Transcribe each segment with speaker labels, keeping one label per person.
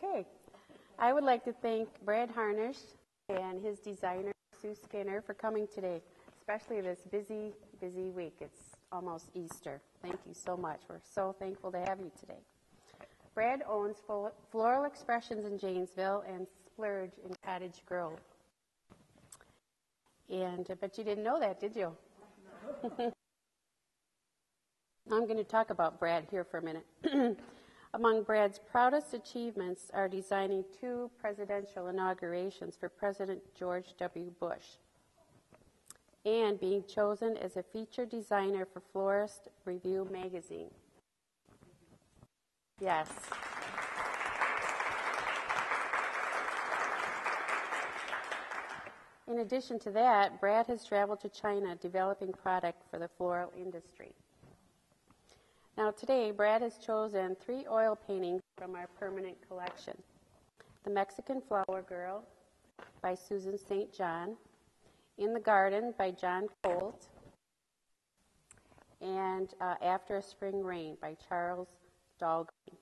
Speaker 1: Okay. I would like to thank Brad Harnisch and his designer, Sue Skinner, for coming today, especially this busy, busy week. It's almost Easter. Thank you so much. We're so thankful to have you today. Brad owns Floral Expressions in Janesville and Splurge in Cottage Grove. And I bet you didn't know that, did you? I'm going to talk about Brad here for a minute. Among Brad's proudest achievements are designing 2 presidential inaugurations for President George W. Bush and being chosen as a featured designer for Florist Review magazine. Yes. In addition to that, Brad has traveled to China developing product for the floral industry. Now today, Brad has chosen 3 oil paintings from our permanent collection. The Mexican Flower Girl by Susan St. John, In the Garden by John Colt, and After a Spring Rain by Charles Dahlgren.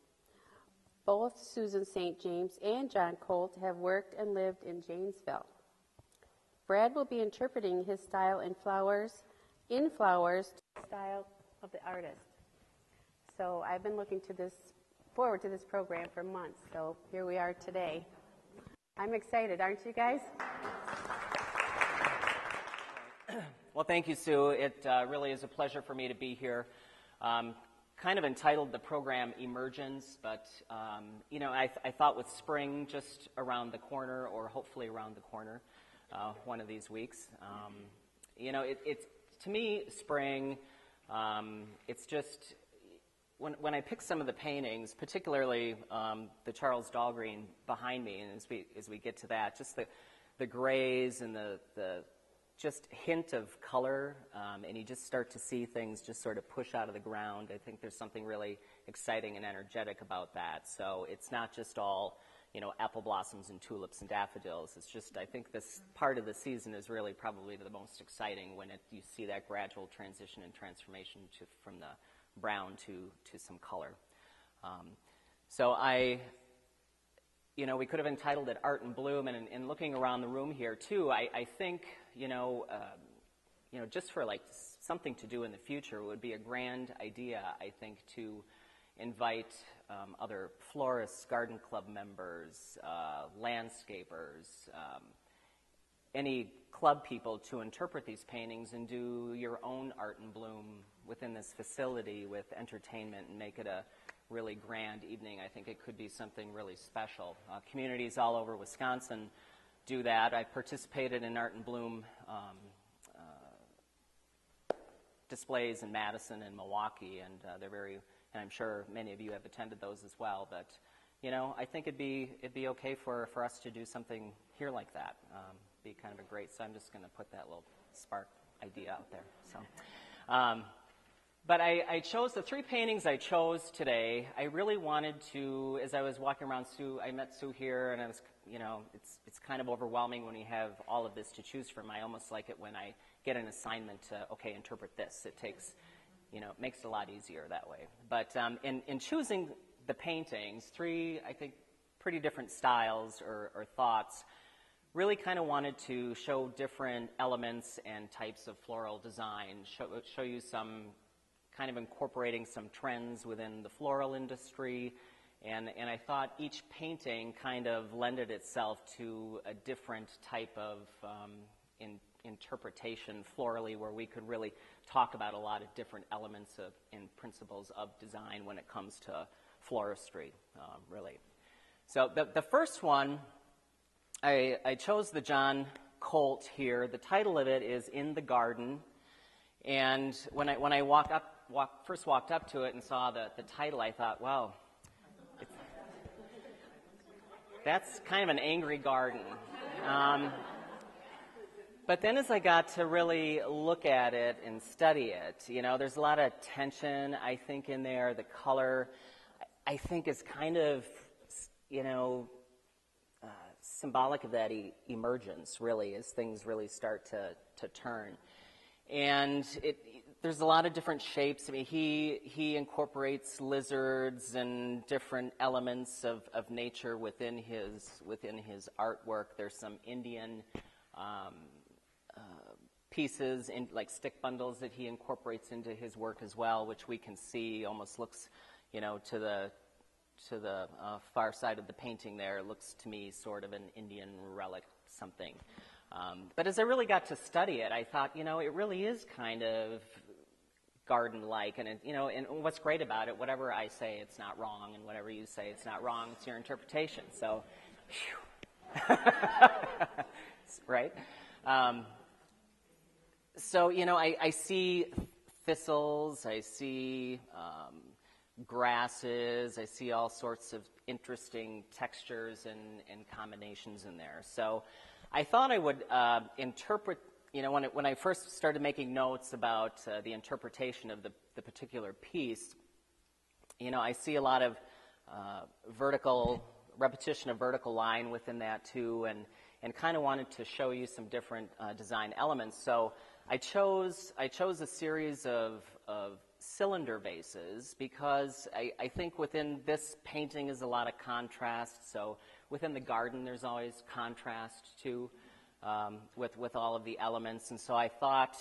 Speaker 1: Both Susan St. James and John Colt have worked and lived in Janesville. Brad will be interpreting his style in flowers to the style of the artist. So I've been looking forward to this program for months, so here we are today. I'm excited, aren't you guys?
Speaker 2: Well, thank you, Sue. It really is a pleasure for me to be here. Kind of entitled the program Emergance, but I thought with spring just around the corner, or hopefully around the corner, one of these weeks. It's to me spring. It's just when I pick some of the paintings, particularly the Charles Dahlgren behind me, and as we get to that, just the grays and the just hint of color, and you just start to see things just sort of push out of the ground. I think there's something really exciting and energetic about that. So it's not just all, apple blossoms and tulips and daffodils. It's just, I think this part of the season is really probably the most exciting when you see that gradual transition and transformation from the brown to some color. We could have entitled it Art in Bloom, and in looking around the room here too, I think, just for like something to do in the future, it would be a grand idea, I think, to invite other florists, garden club members, landscapers, any club people to interpret these paintings and do your own Art in Bloom within this facility with entertainment and make it a really grand evening. I think it could be something really special. Communities all over Wisconsin do that. I participated in Art in Bloom displays in Madison and Milwaukee, and and I'm sure many of you have attended those as well. But I think it'd be okay for us to do something here like that. Be kind of a great. So I'm just going to put that little spark idea out there. So. But I chose the 3 paintings I chose today. I really wanted to, as I was walking around Sue, I met Sue here, and I was, it's kind of overwhelming when you have all of this to choose from. I almost like it when I get an assignment to, interpret this. It takes, it makes it a lot easier that way. But in choosing the paintings, 3, I think, pretty different styles or thoughts, really kind of wanted to show different elements and types of floral design, show you some kind of incorporating some trends within the floral industry, and I thought each painting kind of lended itself to a different type of interpretation florally, where we could really talk about a lot of different elements and principles of design when it comes to floristry, really. So the first one, I chose the John Colt here. The title of it is In the Garden, and when I first walked up to it and saw the title, I thought, wow, that's kind of an angry garden. But then as I got to really look at it and study it, there's a lot of tension, I think, in there. The color, I think, is kind of, symbolic of that emergence, really, as things really start to turn. And there's a lot of different shapes. I mean, he incorporates lizards and different elements of nature within his artwork. There's some Indian pieces, in, like stick bundles, that he incorporates into his work as well, which we can see almost looks, to the far side of the painting there. It looks to me sort of an Indian relic something. But as I really got to study it, I thought, it really is kind of garden-like, and and what's great about it, whatever I say, it's not wrong, and whatever you say, it's not wrong. It's your interpretation. So, right? So, I see thistles, I see grasses, I see all sorts of interesting textures and combinations in there. So I thought I would interpret, when I first started making notes about the interpretation of the particular piece, I see a lot of repetition of vertical line within that too, and kind of wanted to show you some different design elements. So I chose a series of cylinder vases because I think within this painting is a lot of contrast. So within the garden there's always contrast too, with all of the elements. And so I thought,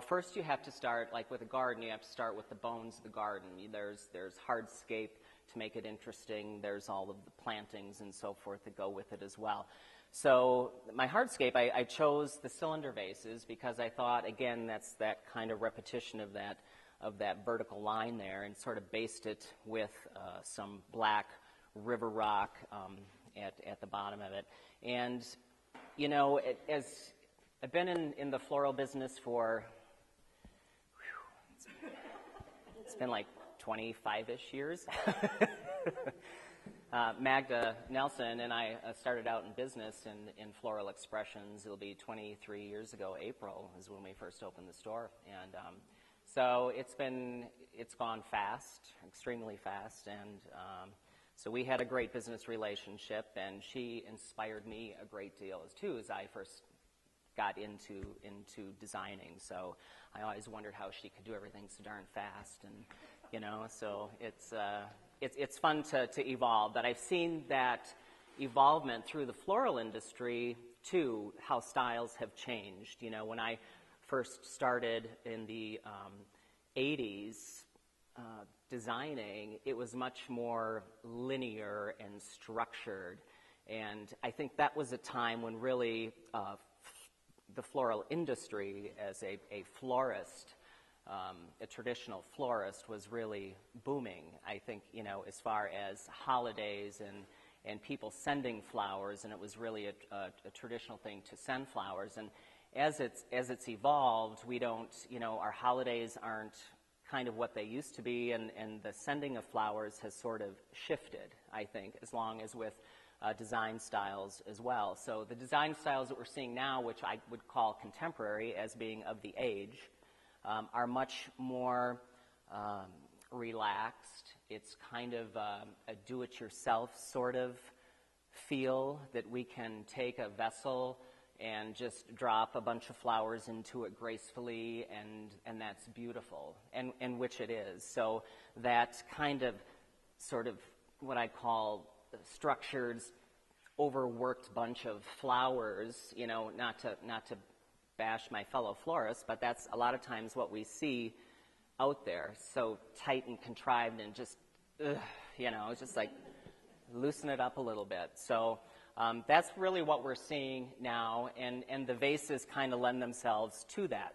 Speaker 2: first you have to start, like with a garden, you have to start with the bones of the garden. There's hardscape to make it interesting. There's all of the plantings and so forth that go with it as well. So my hardscape, I chose the cylinder vases because I thought, again, that's that kind of repetition of that vertical line there, and sort of based it with some black river rock at the bottom of it. And, as I've been in the floral business for, it's been like 25-ish years. Magda Nelson and I started out in business in floral expressions. It'll be 23 years ago. April is when we first opened the store, and so it's gone fast, extremely fast, and so we had a great business relationship, and she inspired me a great deal too as I first got into designing. So I always wondered how she could do everything so darn fast, and so it's fun to evolve. But I've seen that evolvement through the floral industry too, how styles have changed. When I first started in the 80s designing, it was much more linear and structured, and I think that was a time when really the floral industry as a florist, a traditional florist, was really booming. I think, as far as holidays and people sending flowers, and it was really a traditional thing to send flowers. And as it's evolved, we don't, our holidays aren't kind of what they used to be, and the sending of flowers has sort of shifted, I think, as long as with design styles as well. So the design styles that we're seeing now, which I would call contemporary as being of the age, are much more relaxed. It's kind of a do-it-yourself sort of feel that we can take a vessel and just drop a bunch of flowers into it gracefully, and that's beautiful, and which it is. So that kind of sort of what I call structured, overworked bunch of flowers, not to bash my fellow florists, but that's a lot of times what we see out there, so tight and contrived and just, it's just like loosen it up a little bit. So that's really what we're seeing now, and the vases kind of lend themselves to that.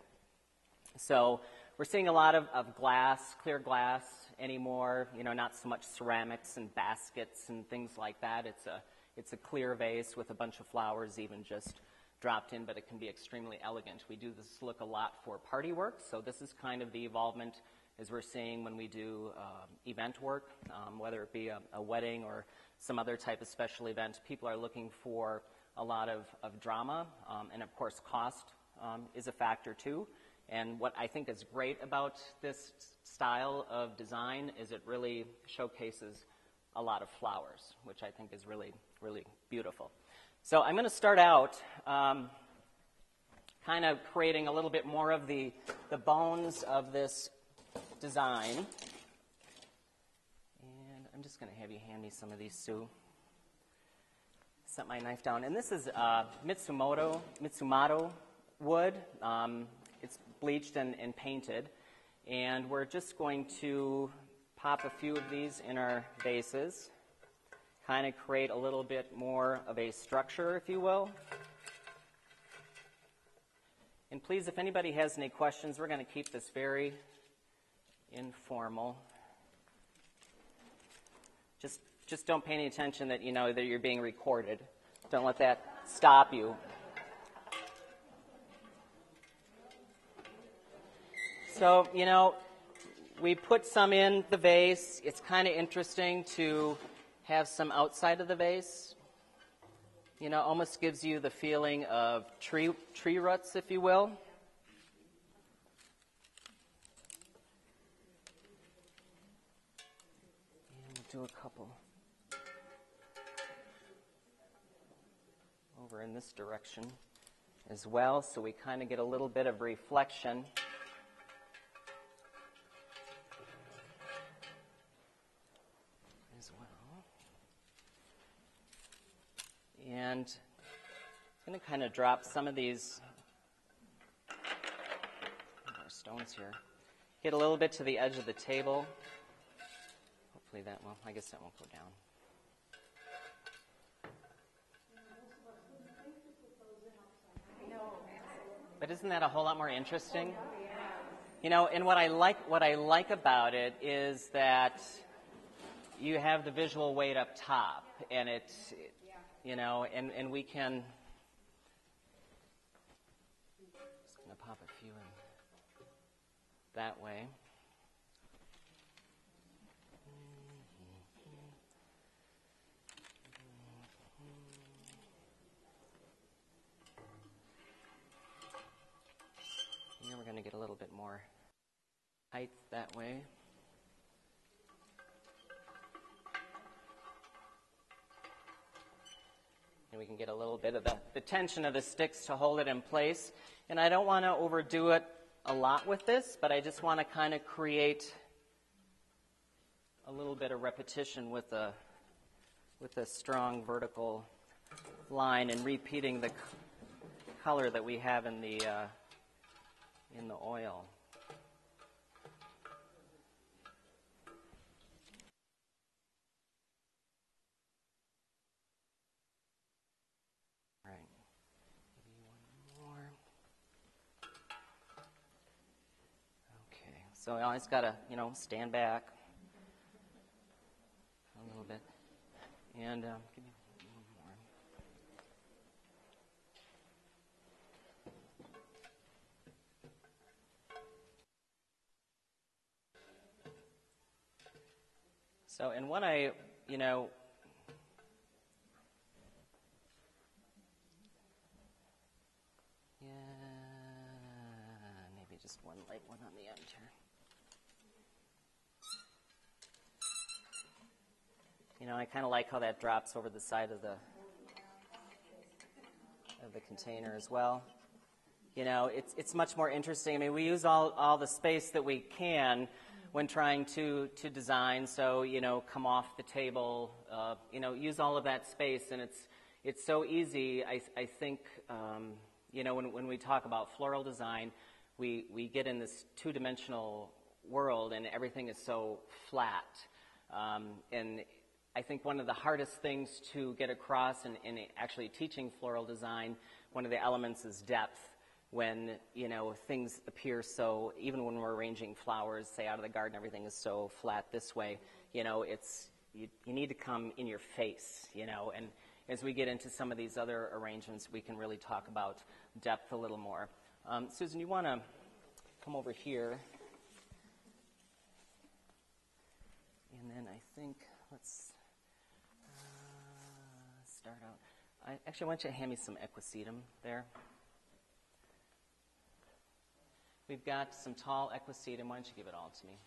Speaker 2: So we're seeing a lot of glass, clear glass anymore, not so much ceramics and baskets and things like that. It's a clear vase with a bunch of flowers even just dropped in, but it can be extremely elegant. We do this look a lot for party work, so this is kind of the evolvement as we're seeing when we do event work, whether it be a wedding or some other type of special event. People are looking for a lot of drama, and of course cost is a factor too. And what I think is great about this style of design is it really showcases a lot of flowers, which I think is really, really beautiful. So I'm going to start out kind of creating a little bit more of the bones of this design. And I'm just going to have you hand me some of these, Sue. Set my knife down. And this is Mitsumoto wood. It's bleached and painted. And we're just going to pop a few of these in our vases, kind of create a little bit more of a structure, if you will. And please, if anybody has any questions, we're going to keep this very informal. Just don't pay any attention that that you're being recorded. Don't let that stop you. So, we put some in the vase. It's kind of interesting to have some outside of the vase. Almost gives you the feeling of tree roots, if you will. And we'll do a couple over in this direction as well, so we kind of get a little bit of reflection. And I'm going to kind of drop some of these our stones here. Get a little bit to the edge of the table. Hopefully I guess that won't go down. But isn't that a whole lot more interesting? And what I like about it is that you have the visual weight up top, and it's and we can, just going to pop a few in that way. Here we're going to get a little bit more height that way. And we can get a little bit of the tension of the sticks to hold it in place. And I don't want to overdo it a lot with this, but I just want to kind of create a little bit of repetition with a strong vertical line and repeating the color that we have in the oil. So I always got to, stand back a little bit. And give me one more. So, and what maybe just one light one on the end here. I kind of like how that drops over the side of the container as well. It's much more interesting. I mean, we use all the space that we can when trying to design. So, come off the table, use all of that space. And it's so easy, I think, when we talk about floral design, we get in this two-dimensional world and everything is so flat. And I think one of the hardest things to get across in actually teaching floral design, one of the elements is depth. When, things appear so, even when we're arranging flowers, say out of the garden, everything is so flat this way, you need to come in your face, and as we get into some of these other arrangements, we can really talk about depth a little more. Susan, you want to come over here? And then I think, let's start out. Actually, I want you to hand me some equisetum there. We've got some tall equisetum. Why don't you give it all to me?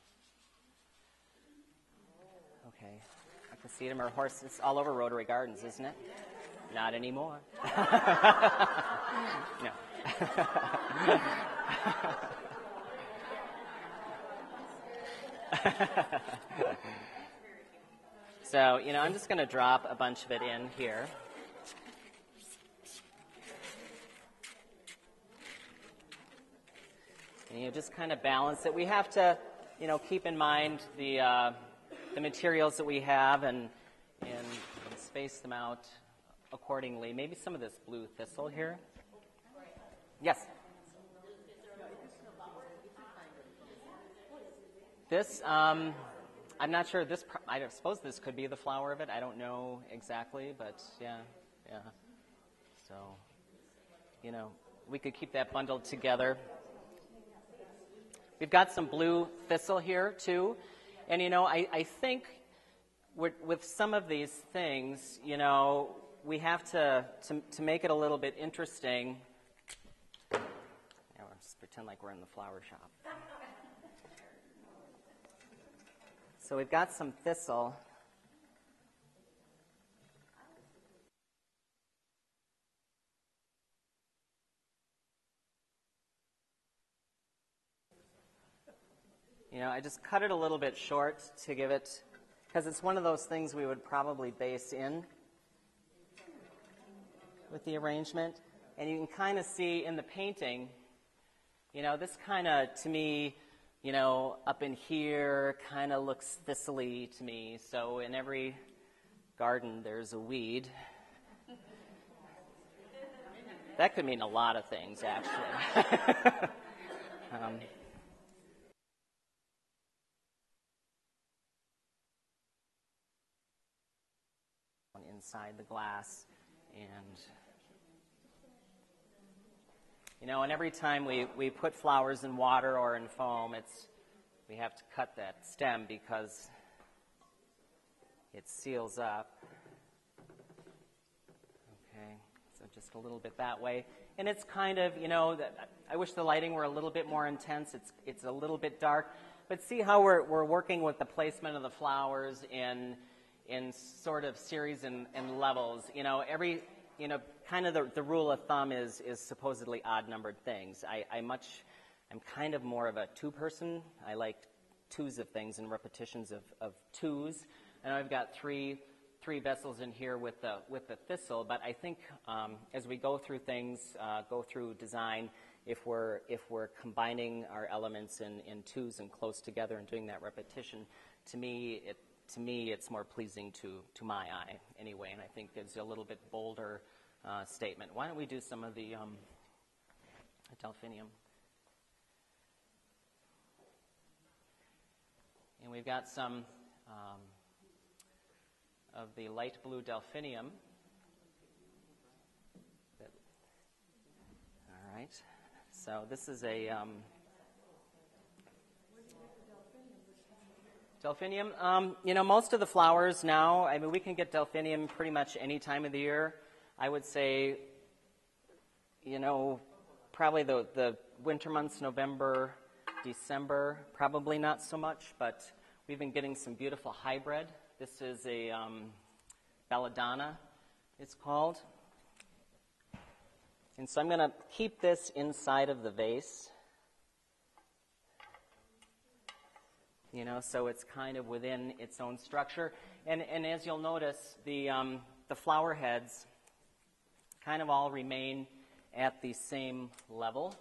Speaker 2: Okay. Equisetum or horse, it's all over Rotary Gardens, isn't it? Not anymore. No. So, I'm just going to drop a bunch of it in here. And you just kind of balance it. We have to, keep in mind the materials that we have and space them out accordingly. Maybe some of this blue thistle here. Yes. This, I'm not sure. I suppose this could be the flower of it. I don't know exactly, but yeah. So, we could keep that bundled together. We've got some blue thistle here, too. And, I think with some of these things, we have to make it a little bit interesting. Let's pretend like we're in the flower shop. So we've got some thistle. I just cut it a little bit short to give it, because it's one of those things we would probably base in with the arrangement. And you can kind of see in the painting, this kind of, to me, up in here kind of looks thistly to me. So in every garden, there's a weed. That could mean a lot of things, actually. Inside the glass, and every time we put flowers in water or in foam, we have to cut that stem because it seals up. Okay, so just a little bit that way, and it's kind of, I wish the lighting were a little bit more intense. It's a little bit dark, but see how we're working with the placement of the flowers in sort of series and levels. Kind of the rule of thumb is supposedly odd-numbered things. I'm kind of more of a two-person. I like twos of things and repetitions of twos. And I've got three vessels in here with the thistle. But I think as we go through things, go through design, if we're combining our elements in twos and close together and doing that repetition, to me, it's more pleasing to my eye anyway, and I think gives you a little bit bolder statement. Why don't we do some of the delphinium? And we've got some of the light blue delphinium. All right. So this is a delphinium. Most of the flowers now, we can get delphinium pretty much any time of the year. I would say, probably the winter months, November, December, probably not so much, but we've been getting some beautiful hybrid. This is a belladonna, it's called. And so I'm going to keep this inside of the vase. So it's kind of within its own structure. And as you'll notice, the flower heads kind of all remain at the same level.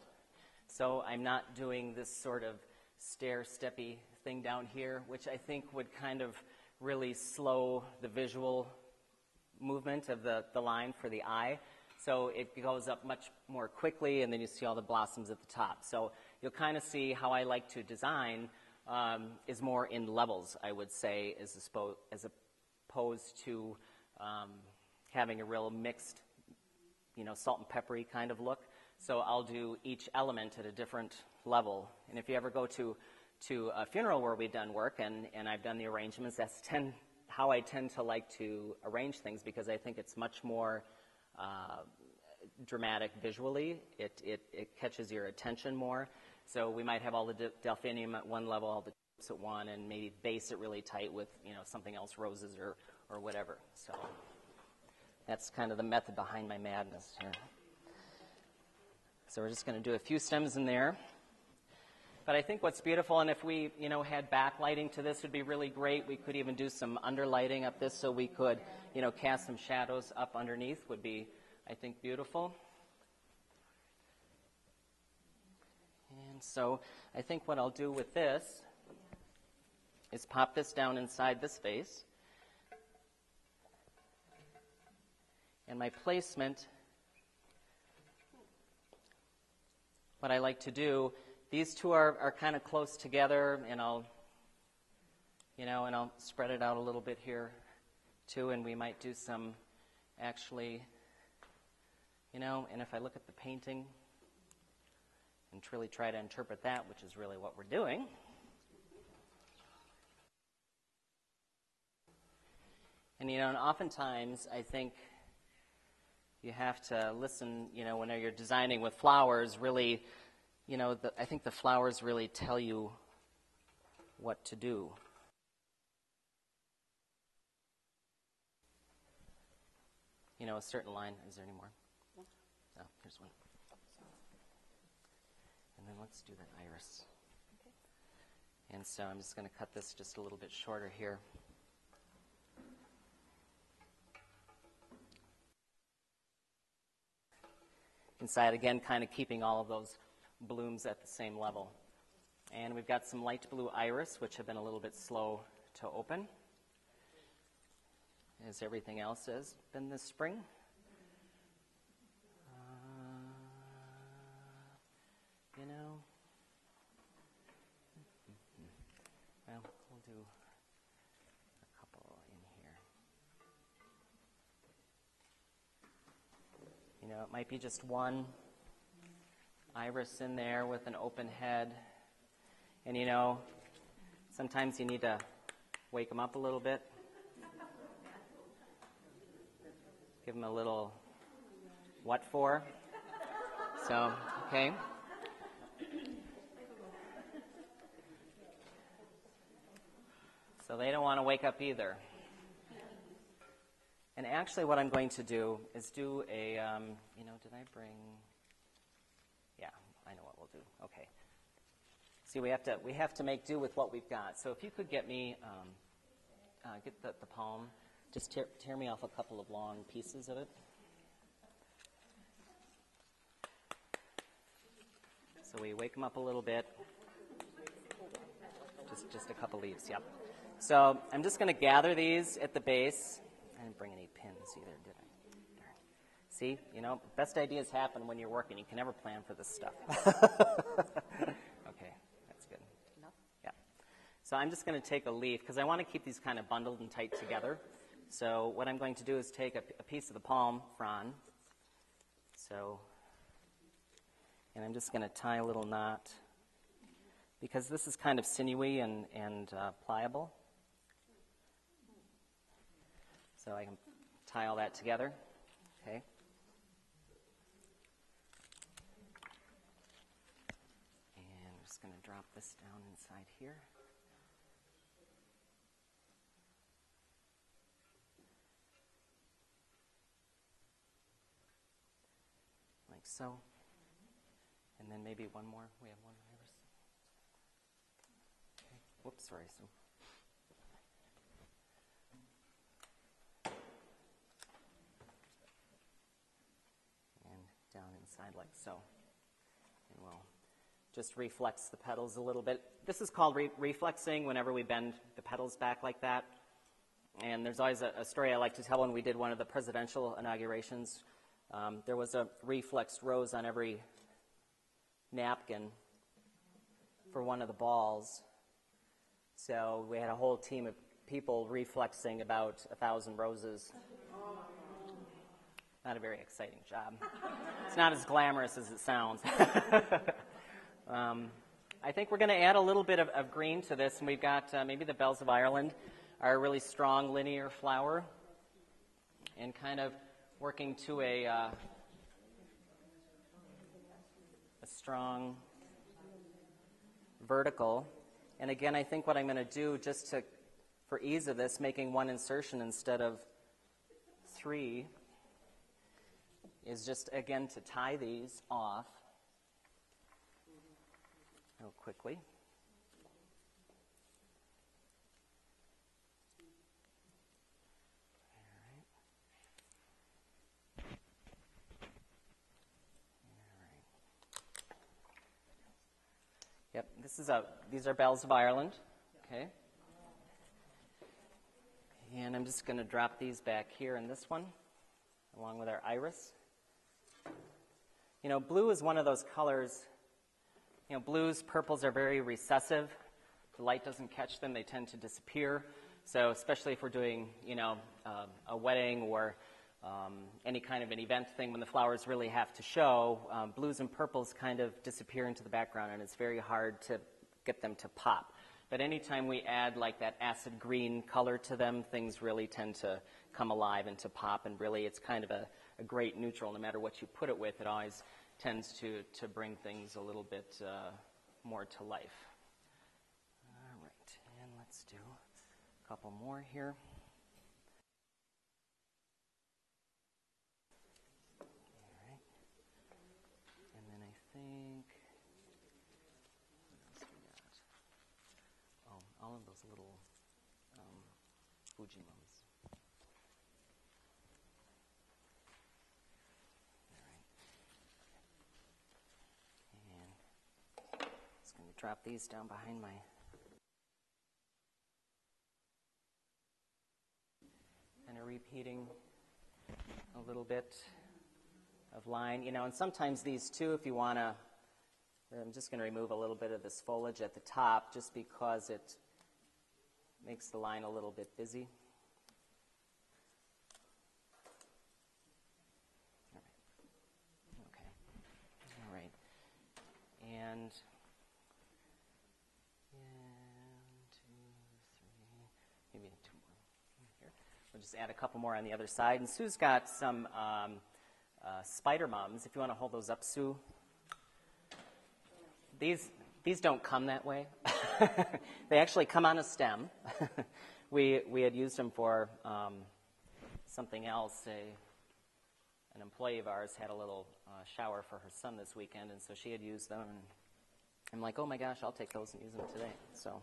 Speaker 2: So I'm not doing this sort of stair-steppy thing down here, which I think would kind of really slow the visual movement of the line for the eye. So it goes up much more quickly, and then you see all the blossoms at the top. So you'll kind of see how I like to design is more in levels, I would say, as opposed to having a real mixed, salt and peppery kind of look. So I'll do each element at a different level. And if you ever go to a funeral where we've done work and I've done the arrangements, that's how I tend to like to arrange things, because I think it's much more dramatic visually. It catches your attention more. So we might have all the delphinium at one level, all the tips at one, and maybe base it really tight with something else, roses or whatever. So That's kind of the method behind my madness here. So we're just going to do a few stems in there. But I think what's beautiful, and if we, had backlighting to this, would be really great. We could even do some underlighting up this so we could, cast some shadows up underneath would be, I think, beautiful. And so I think what I'll do with this is pop this down inside this vase. And my placement, what I like to do, these two are kind of close together, and I'll spread it out a little bit here too, and we might do some actually, and if I look at the painting and really try to interpret that, which is really what we're doing. And, and oftentimes I think you have to listen, when you're designing with flowers, really, I think the flowers really tell you what to do. A certain line. Is there any more? No, here's one. And then let's do that iris. And so I'm just going to cut this just a little bit shorter here. Inside, again, kind of keeping all of those blooms at the same level. And we've got some light blue iris, which have been a little bit slow to open, as everything else has been this spring. Well, we'll do a couple in here. It might be just one iris in there with an open head. And, sometimes you need to wake them up a little bit. Give them a little what for. So, okay. So they don't want to wake up either. And actually what I'm going to do is do a, did I bring, yeah, I know what we'll do. Okay. See, we have to make do with what we've got. So if you could get me, get the palm, just tear me off a couple of long pieces of it. So we wake them up a little bit. Just a couple leaves, yep. So I'm just going to gather these at the base. I didn't bring any pins either, did I? Darn. See, best ideas happen when you're working. You can never plan for this stuff. Okay, that's good. Enough? Yeah. So I'm just going to take a leaf, because I want to keep these kind of bundled and tight together. So what I'm going to do is take a piece of the palm frond. And I'm just going to tie a little knot, because this is kind of sinewy and pliable. So I can tie all that together, okay? And I'm just going to drop this down inside here. Like so. And then maybe one more. We have one iris. Okay. Whoops, sorry. So. Down inside like so. And we'll just reflex the petals a little bit. This is called reflexing whenever we bend the petals back like that. And there's always a story I like to tell when we did one of the presidential inaugurations. There was a reflexed rose on every napkin for one of the balls. So we had a whole team of people reflexing about 1,000 roses. Not a very exciting job. It's not as glamorous as it sounds. I think we're going to add a little bit of green to this, and we've got maybe the Bells of Ireland are a really strong linear flower, and kind of working to a strong vertical. And again, I think what I'm going to do, for ease of this, making one insertion instead of 3. is just, again, to tie these off real quickly. Yep, these are bells of Ireland, okay? And I'm just going to drop these back here in this one, along with our iris. You know, blue is one of those colors, you know, blues, purples are very recessive. The light doesn't catch them, they tend to disappear. So especially if we're doing, you know, a wedding or any kind of an event thing when the flowers really have to show, blues and purples kind of disappear into the background, and it's very hard to get them to pop. But anytime we add like that acid green color to them, things really tend to come alive and to pop, and really it's kind of a great neutral. No matter what you put it with, it always tends to bring things a little bit more to life. All right, and let's do a couple more here. Think, what else we got? Oh, all of those little Fuji mums. All right. And just going to drop these down behind my. Kind of repeating a little bit of line, you know, and sometimes these too, if you want to, I'm just going to remove a little bit of this foliage at the top just because it makes the line a little bit busy. All right. Okay. All right. And 2, 3, maybe 2 more here. We'll just add a couple more on the other side. And Sue's got some spider mums, if you want to hold those up, Sue. These don't come that way. They actually come on a stem. we had used them for something else. An employee of ours had a little shower for her son this weekend, and so she had used them. And I'm like, oh my gosh, I'll take those and use them today. So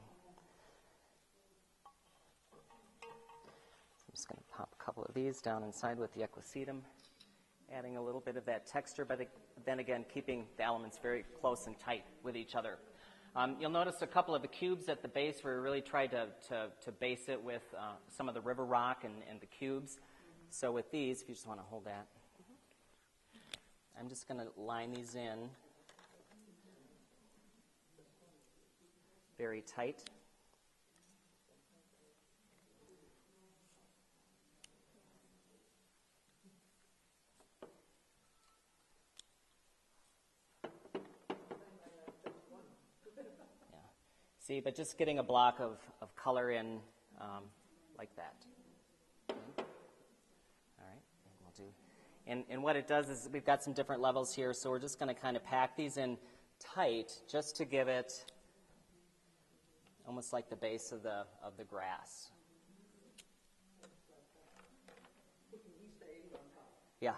Speaker 2: I'm just going to pop a couple of these down inside with the equisetum, adding a little bit of that texture, but then again, keeping the elements very close and tight with each other. You'll notice a couple of the cubes at the base where we really tried to base it with some of the river rock and the cubes. So with these, if you just want to hold that, I'm just going to line these in very tight. See, but just getting a block of color in like that. Okay. All right, we'll do. And what it does is we've got some different levels here, so we're just going to kind of pack these in tight just to give it almost like the base of the grass. Yeah.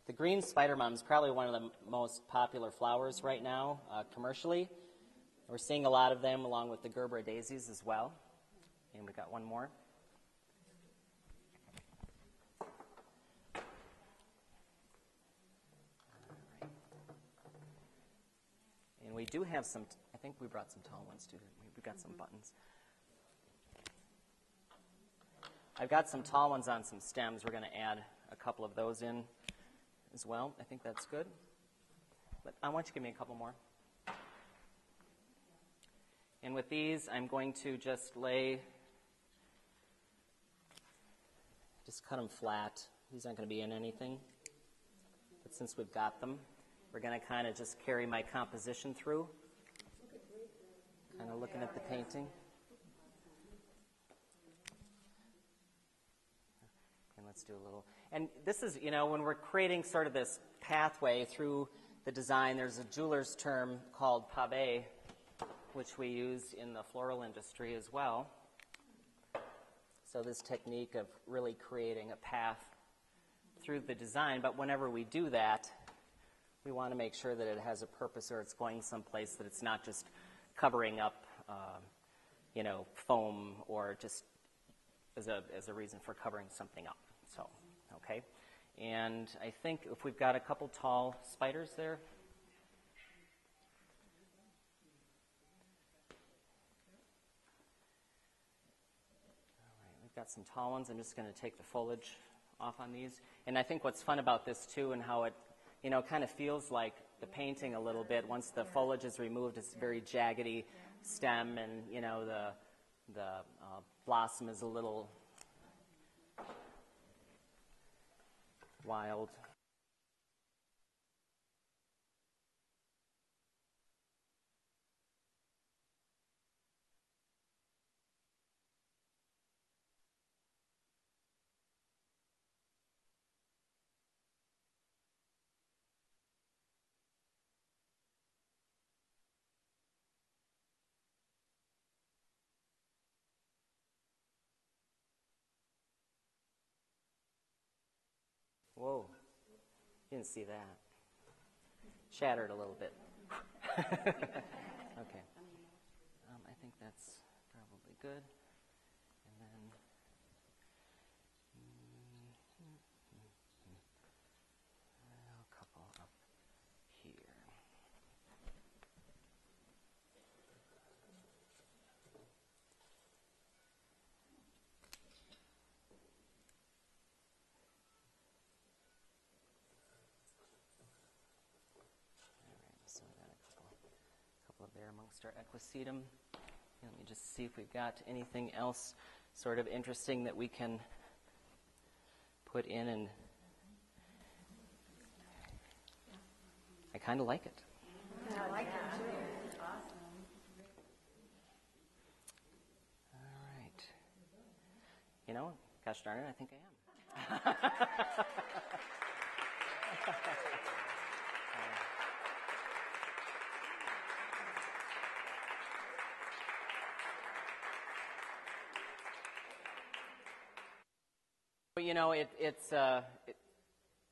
Speaker 2: The green spider mum is probably one of the most popular flowers right now commercially. We're seeing a lot of them along with the Gerbera daisies as well. And we've got one more. Right. And we do have some, I think we brought some tall ones too, didn't we? We've got some buttons. I've got some tall ones on some stems. We're going to add a couple of those in as well. I think that's good. But I want you to give me a couple more. And with these, I'm going to just cut them flat. These aren't going to be in anything. But since we've got them, we're going to kind of just carry my composition through. Kind of looking at the painting. And let's do a little. And this is, you know, when we're creating sort of this pathway through the design, there's a jeweler's term called pavé, which we use in the floral industry as well. So this technique of really creating a path through the design, but whenever we do that, we want to make sure that it has a purpose or it's going someplace, that it's not just covering up, foam or just as a reason for covering something up. So, okay. And I think if we've got a couple tall spiders there. All right, we've got some tall ones. I'm just going to take the foliage off on these. And I think what's fun about this, too, and how it, kind of feels like the painting a little bit. Once the foliage is removed, it's very jaggedy stem, and, the blossom is a little wild. Whoa, didn't see that. Shattered a little bit. Okay. I think that's probably good. And then a couple up here. So we got a couple of there amongst our equisetum. Let me just see if we've got anything else sort of interesting that we can put in, and I kind of like it.
Speaker 3: Yeah, I like it too. It's awesome.
Speaker 2: All right. Gosh darn it, I think I am.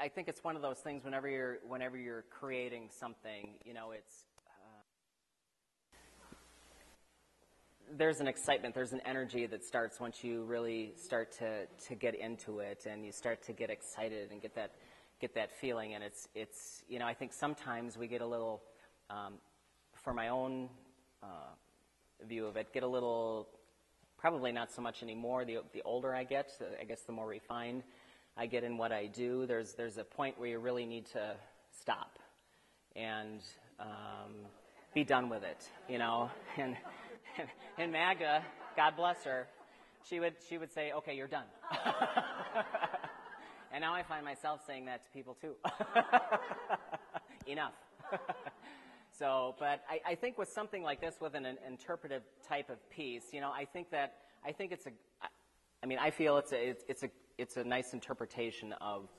Speaker 2: I think it's one of those things. Whenever you're creating something, there's an excitement, there's an energy that starts once you really start to get into it, and you start to get excited and get that feeling. And it's I think sometimes we get a little, for my own view of it, get a little. Probably not so much anymore. The older I get, I guess the more refined I get in what I do. There's a point where you really need to stop and be done with it, And Magda, God bless her, she would say, "Okay, you're done." And now I find myself saying that to people too. Enough. So, but I think with something like this, with an interpretive type of piece, I feel it's a nice interpretation of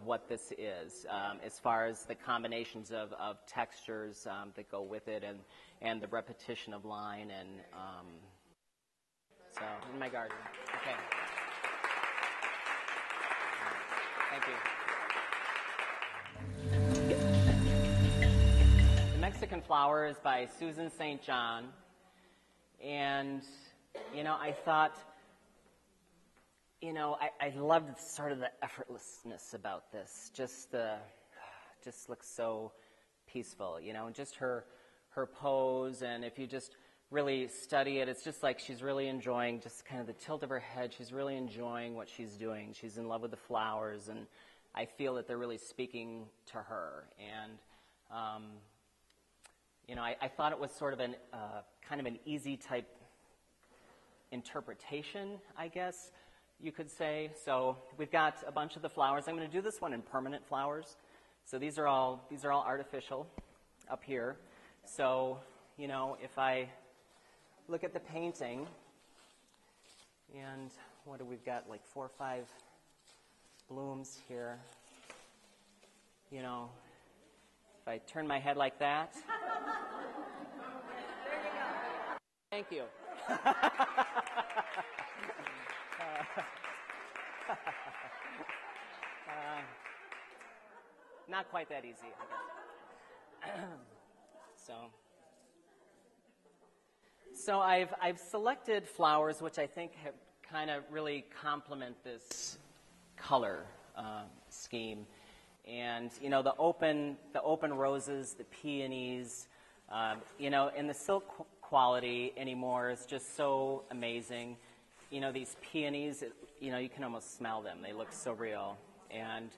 Speaker 2: what this is, as far as the combinations of textures that go with it, and the repetition of line, and so in my garden. Okay. Thank you. Mexican Flower is by Susan St. John, and I thought, I loved sort of the effortlessness about this. Just looks so peaceful, just her pose, and if you just really study it, it's just like she's really enjoying just kind of the tilt of her head. She's really enjoying what she's doing. She's in love with the flowers, and I feel that they're really speaking to her. And I thought it was sort of kind of an easy type interpretation, I guess you could say. So we've got a bunch of the flowers. I'm going to do this one in permanent flowers. So these are all artificial up here. So, if I look at the painting, and what do we've got, like 4 or 5 blooms here. If I turn my head like that. Thank you. not quite that easy, I guess. So I've selected flowers which I think have kind of really complement this color scheme. And, you know, the open roses, the peonies, you know, and the silk quality anymore is just so amazing. You know, these peonies, you know, you can almost smell them. They look so real. And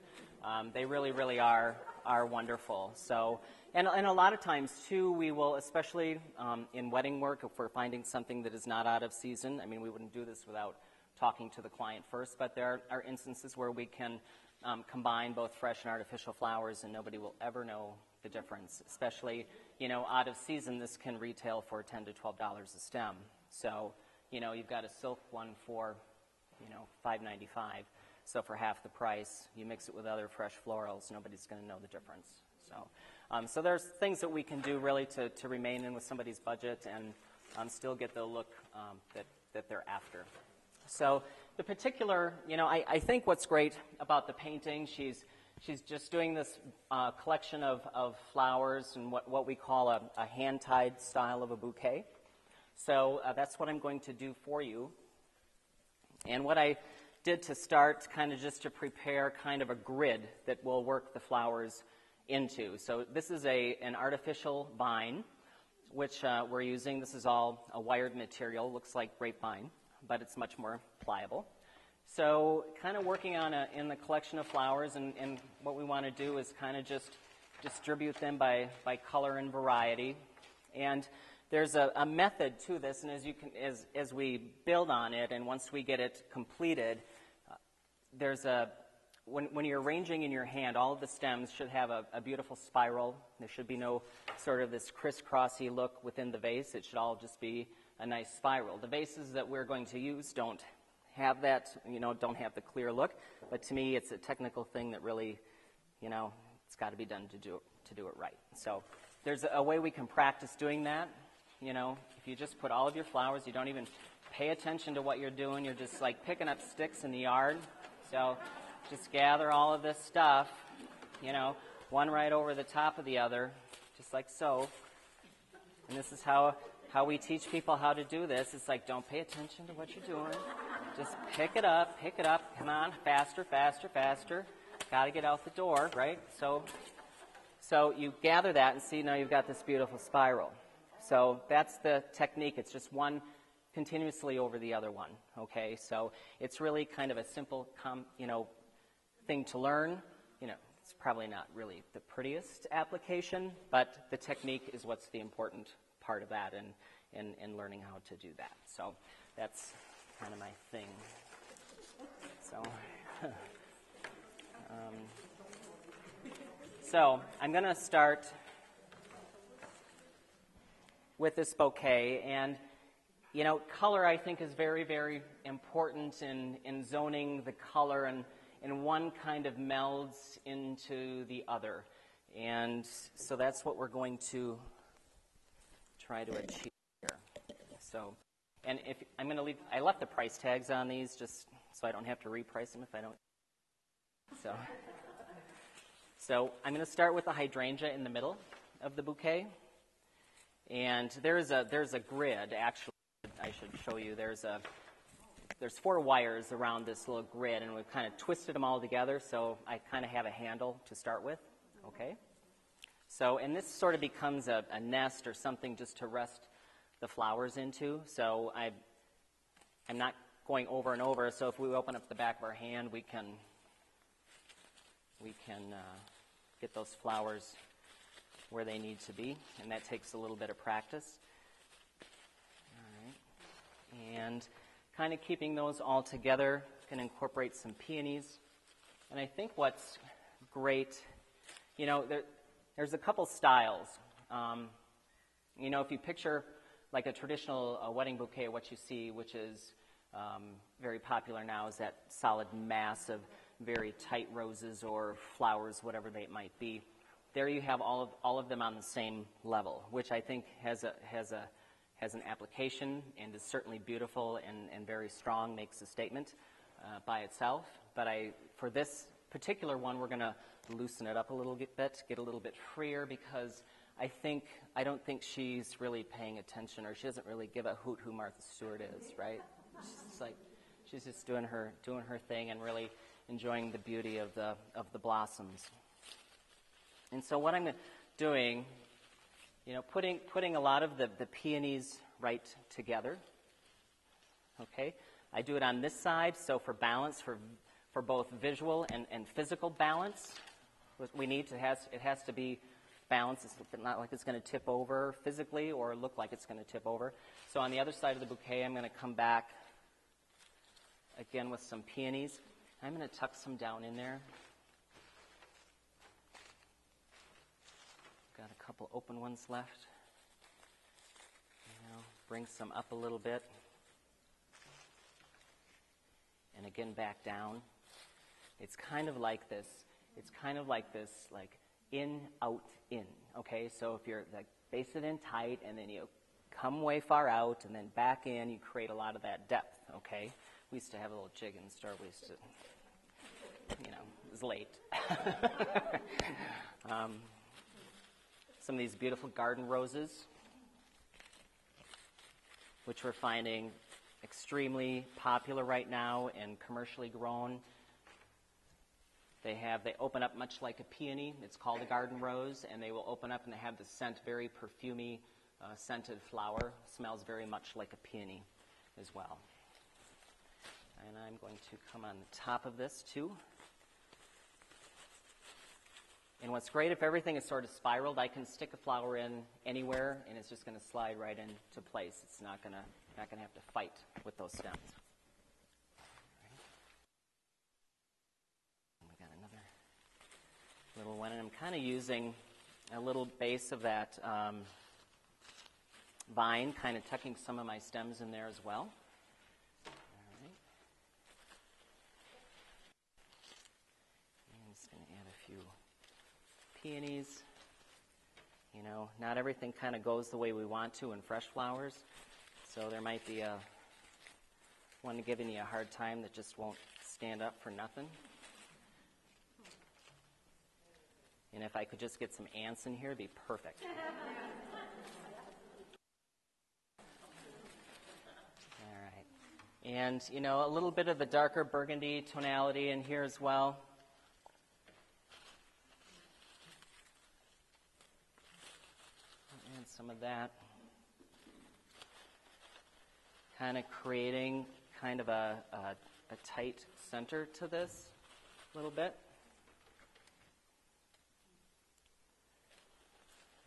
Speaker 2: they really, really are wonderful. So, and a lot of times, too, we will, especially in wedding work, if we're finding something that is not out of season, I mean, we wouldn't do this without talking to the client first, but there are instances where we can combine both fresh and artificial flowers, and nobody will ever know the difference. Especially, you know, out of season, this can retail for $10 to $12 a stem. So, you know, you've got a silk one for, you know, $5.95. So for half the price, you mix it with other fresh florals, nobody's going to know the difference. So there's things that we can do really to remain in with somebody's budget and still get the look that they're after. So the particular, you know, I think what's great about the painting, she's just doing this collection of flowers and what we call a hand-tied style of a bouquet. So that's what I'm going to do for you. And what I did to start, kind of just to prepare kind of a grid that will work the flowers into. So this is an artificial vine, which we're using. This is all a wired material, looks like grapevine, but it's much more pliable. So kind of working on in the collection of flowers, and what we want to do is kind of just distribute them by color and variety. And there's a method to this, and as we build on it, and once we get it completed, when you're arranging in your hand, all of the stems should have a beautiful spiral. There should be no sort of this crisscrossy look within the vase. It should all just be a nice spiral. The vases that we're going to use don't have that, you know, don't have the clear look. But to me, it's a technical thing that really, you know, it's got to be done to do it right. So there's a way we can practice doing that. You know, if you just put all of your flowers, you don't even pay attention to what you're doing. You're just like picking up sticks in the yard. So just gather all of this stuff, you know, one right over the top of the other, just like so. And this is how we teach people how to do this. It's like, don't pay attention to what you're doing. Just pick it up. Come on, faster, faster, faster. Got to get out the door, right? So you gather that and see now you've got this beautiful spiral. So that's the technique. It's just one continuously over the other one, okay? So it's really kind of a simple, you know, thing to learn. You know, it's probably not really the prettiest application, but the technique is what's the important part of that and learning how to do that. So that's kind of my thing. So I'm going to start with this bouquet, and you know, color I think is very, very important in zoning the color, and one kind of melds into the other, and so that's what we're going to try to achieve here. So, and if I'm going to leave, I left the price tags on these just so I don't have to reprice them if I don't. So I'm going to start with the hydrangea in the middle of the bouquet. And there's a grid, actually, I should show you. There's 4 wires around this little grid, and we've kind of twisted them all together, so I kind of have a handle to start with, okay? So, and this sort of becomes a nest or something just to rest the flowers into. So I'm not going over and over, so if we open up the back of our hand, we can get those flowers where they need to be, and that takes a little bit of practice. All right. And kind of keeping those all together, can incorporate some peonies. And I think what's great, you know, there's a couple styles. You know, if you picture like a traditional wedding bouquet, what you see, which is very popular now, is that solid mass of very tight roses or flowers, whatever they might be. There you have all of them on the same level, which I think has an application and is certainly beautiful and very strong, makes a statement by itself. But for this particular one, we're going to loosen it up a little bit, get a little bit freer, because I don't think she's really paying attention, or she doesn't really give a hoot who Martha Stewart is, right? She's just doing her thing and really enjoying the beauty of the blossoms. And so what I'm doing, putting a lot of the peonies right together. Okay, I do it on this side, so for balance, for both visual and physical balance, what we need it has to be balanced. It's not like it's going to tip over physically or look like it's going to tip over. So on the other side of the bouquet, I'm going to come back again with some peonies. I'm going to tuck some down in there. Got a couple open ones left. Bring some up a little bit. And again, back down. It's kind of like this, like in, out, in. Okay, so if you're like base it in tight and then you come way far out and then back in, you create a lot of that depth. Okay, we used to have a little jig in the store. We used to, it was late. Some of these beautiful garden roses, which we're finding extremely popular right now and commercially grown. They open up much like a peony. It's called a garden rose, and they will open up and they have the scent, very perfumey, scented flower. Smells very much like a peony as well. And I'm going to come on the top of this too. And what's great, if everything is sort of spiraled, I can stick a flower in anywhere, and it's just going to slide right into place. It's not going to have to fight with those stems. And we got another little one, and I'm kind of using a little base of that vine, kind of tucking some of my stems in there as well. All right. And I'm just going to add a few peonies. Not everything kind of goes the way we want to in fresh flowers, so there might be one giving you a hard time that just won't stand up for nothing. And if I could just get some ants in here, it'd be perfect. All right. And, a little bit of the darker burgundy tonality in here as well. And some of that. Kind of creating kind of a tight center to this a little bit.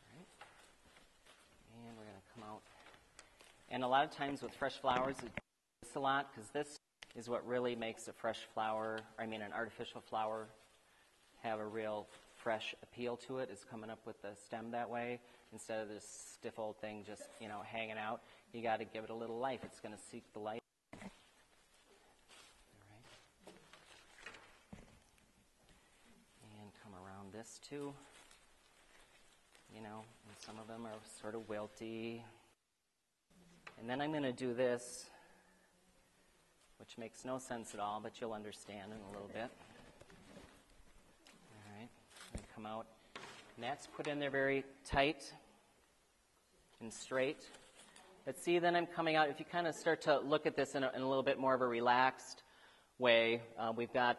Speaker 2: All right. And we're going to come out. And a lot of times with fresh flowers, it's a lot, because this is what really makes a fresh flower, an artificial flower, have a real fresh appeal to it, is coming up with the stem that way, instead of this stiff old thing just, hanging out. You got to give it a little life. It's going to seek the light. All right. And come around this too. And some of them are sort of wilty. And then I'm going to do this, which makes no sense at all, but you'll understand in a little bit. All right. I'm going to come out. And that's put in there very tight and straight. But see, then I'm coming out, if you kind of start to look at this in a little bit more of a relaxed way, we've got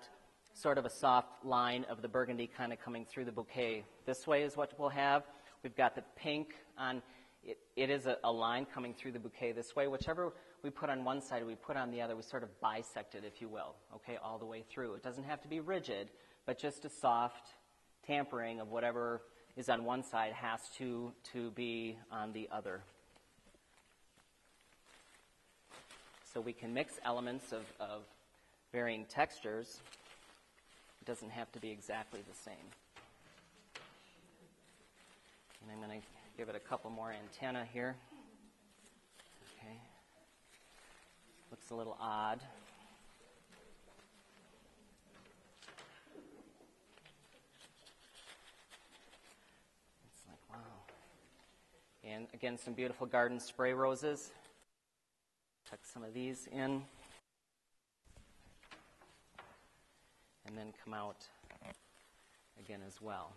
Speaker 2: sort of a soft line of the burgundy kind of coming through the bouquet. This way is what we'll have. We've got the pink on, it is a line coming through the bouquet this way. Whichever we put on one side or we put on the other, we sort of bisect it, if you will, okay, all the way through. It doesn't have to be rigid, but just a soft tampering of whatever is on one side has to be on the other. So we can mix elements of varying textures. It doesn't have to be exactly the same. And I'm going to give it a couple more antennae here. Okay. Looks a little odd. It's like, wow. And again, some beautiful garden spray roses. Tuck some of these in. And then come out again as well.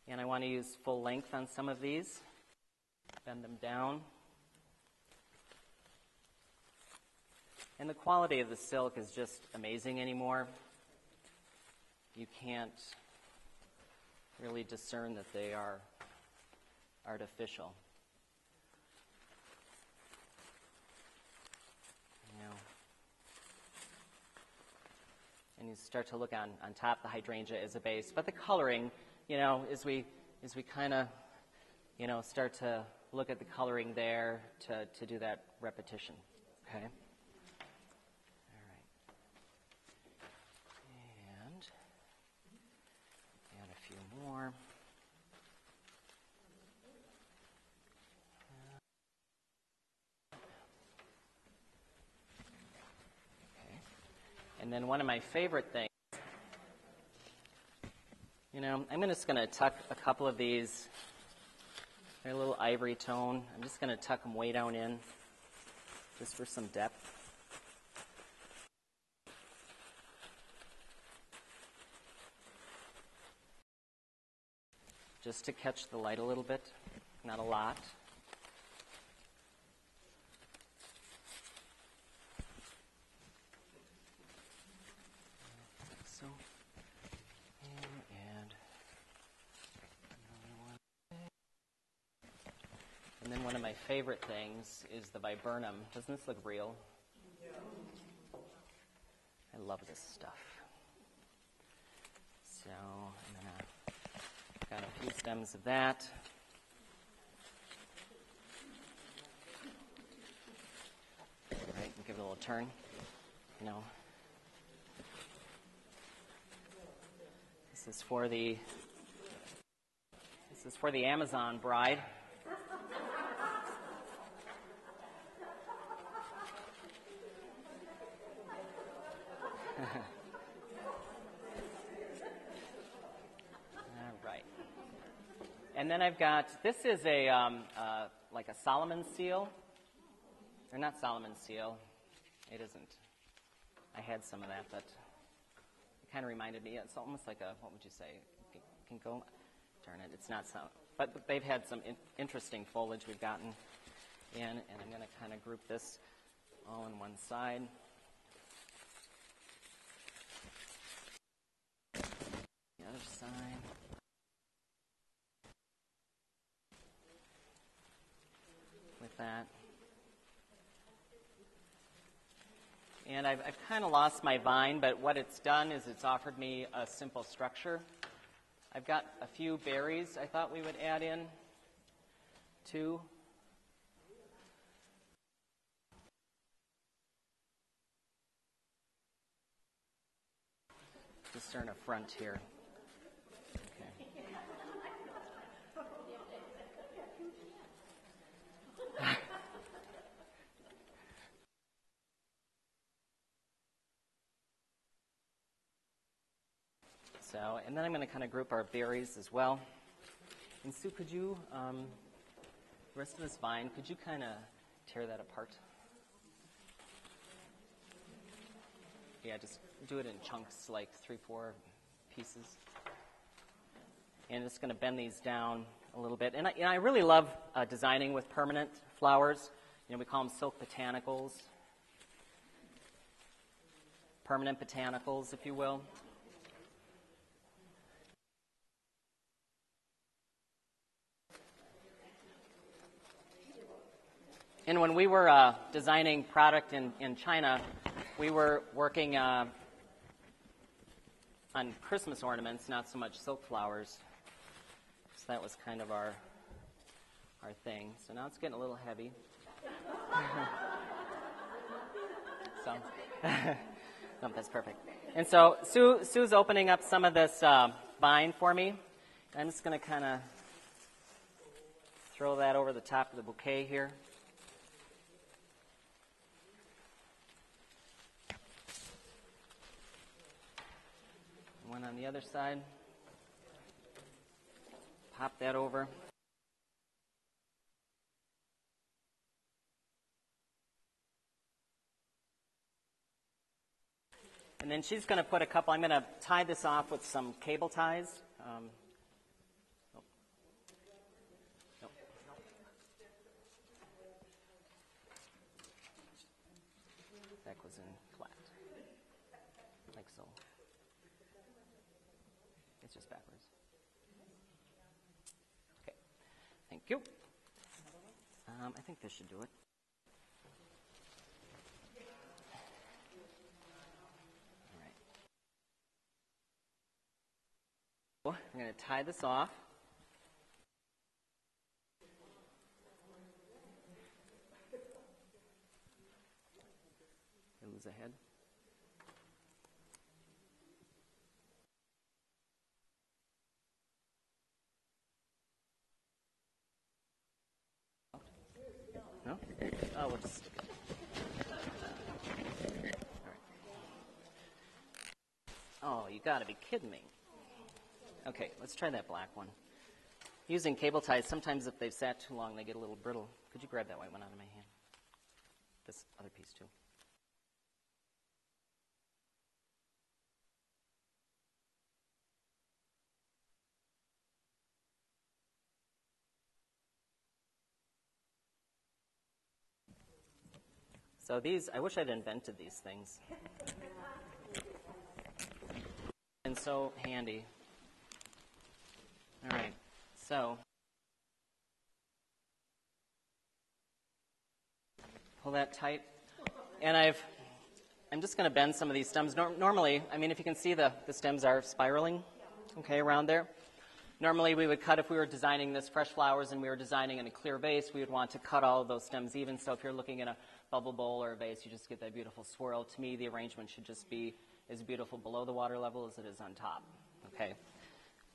Speaker 2: And I want to use full length on some of these. Bend them down. And the quality of the silk is just amazing anymore. You can't really discern that they are artificial. And you start to look on top the hydrangea as a base. But the coloring, as we kind of, start to look at the coloring there to do that repetition. Okay? All right. And add a few more. And then one of my favorite things, I'm just going to tuck a couple of these. They're a little ivory tone. I'm just going to tuck them way down in, just for some depth. Just to catch the light a little bit, not a lot. And then one of my favorite things is the viburnum. Doesn't this look real? Yeah. I love this stuff. So I'm going to got a few stems of that. All right, and give it a little turn. This is for the Amazon bride. All right. And then I've got, this is like a Solomon seal. Or not Solomon seal. It isn't. I had some of that, but it kind of reminded me. It's almost like a, what would you say? Ginkgo? Darn it, it's not so. But they've had some interesting foliage we've gotten in, and I'm going to kind of group this all on one side. The other side. With that. And I've kind of lost my vine, but what it's done is it's offered me a simple structure. I've got a few berries I thought we would add in, too. Discern a front here. Okay. So, and then I'm going to kind of group our berries as well. And Sue, could you, the rest of this vine, could you kind of tear that apart? Yeah, just do it in chunks, like 3-4 pieces. And just going to bend these down a little bit. And I really love designing with permanent flowers. We call them silk botanicals. Permanent botanicals, if you will. And when we were designing product in China, we were working on Christmas ornaments, not so much silk flowers. So that was kind of our thing. So now it's getting a little heavy. So no, that's perfect. And so Sue's opening up some of this vine for me. I'm just going to kind of throw that over the top of the bouquet here. One on the other side. Pop that over. And then she's going to put a couple, I'm going to tie this off with some cable ties. Nope. That goes in flat, like so. It's just backwards. Okay, thank you. I think this should do it. I'm going to tie this off. I lose a head. No? Oh, we'll just stick it. All right. Oh, you got to be kidding me. Okay, let's try that black one. Using cable ties, sometimes if they've sat too long, they get a little brittle. Could you grab that white one out of my hand? This other piece, too. So these, I wish I'd invented these things. And so handy. All right, so pull that tight. And I'm just going to bend some of these stems. Normally, I mean, if you can see the stems are spiraling, okay, around there. Normally we would cut, if we were designing this fresh flowers and we were designing in a clear vase, we would want to cut all of those stems even. So if you're looking at a bubble bowl or a vase, you just get that beautiful swirl. To me, the arrangement should just be as beautiful below the water level as it is on top, okay?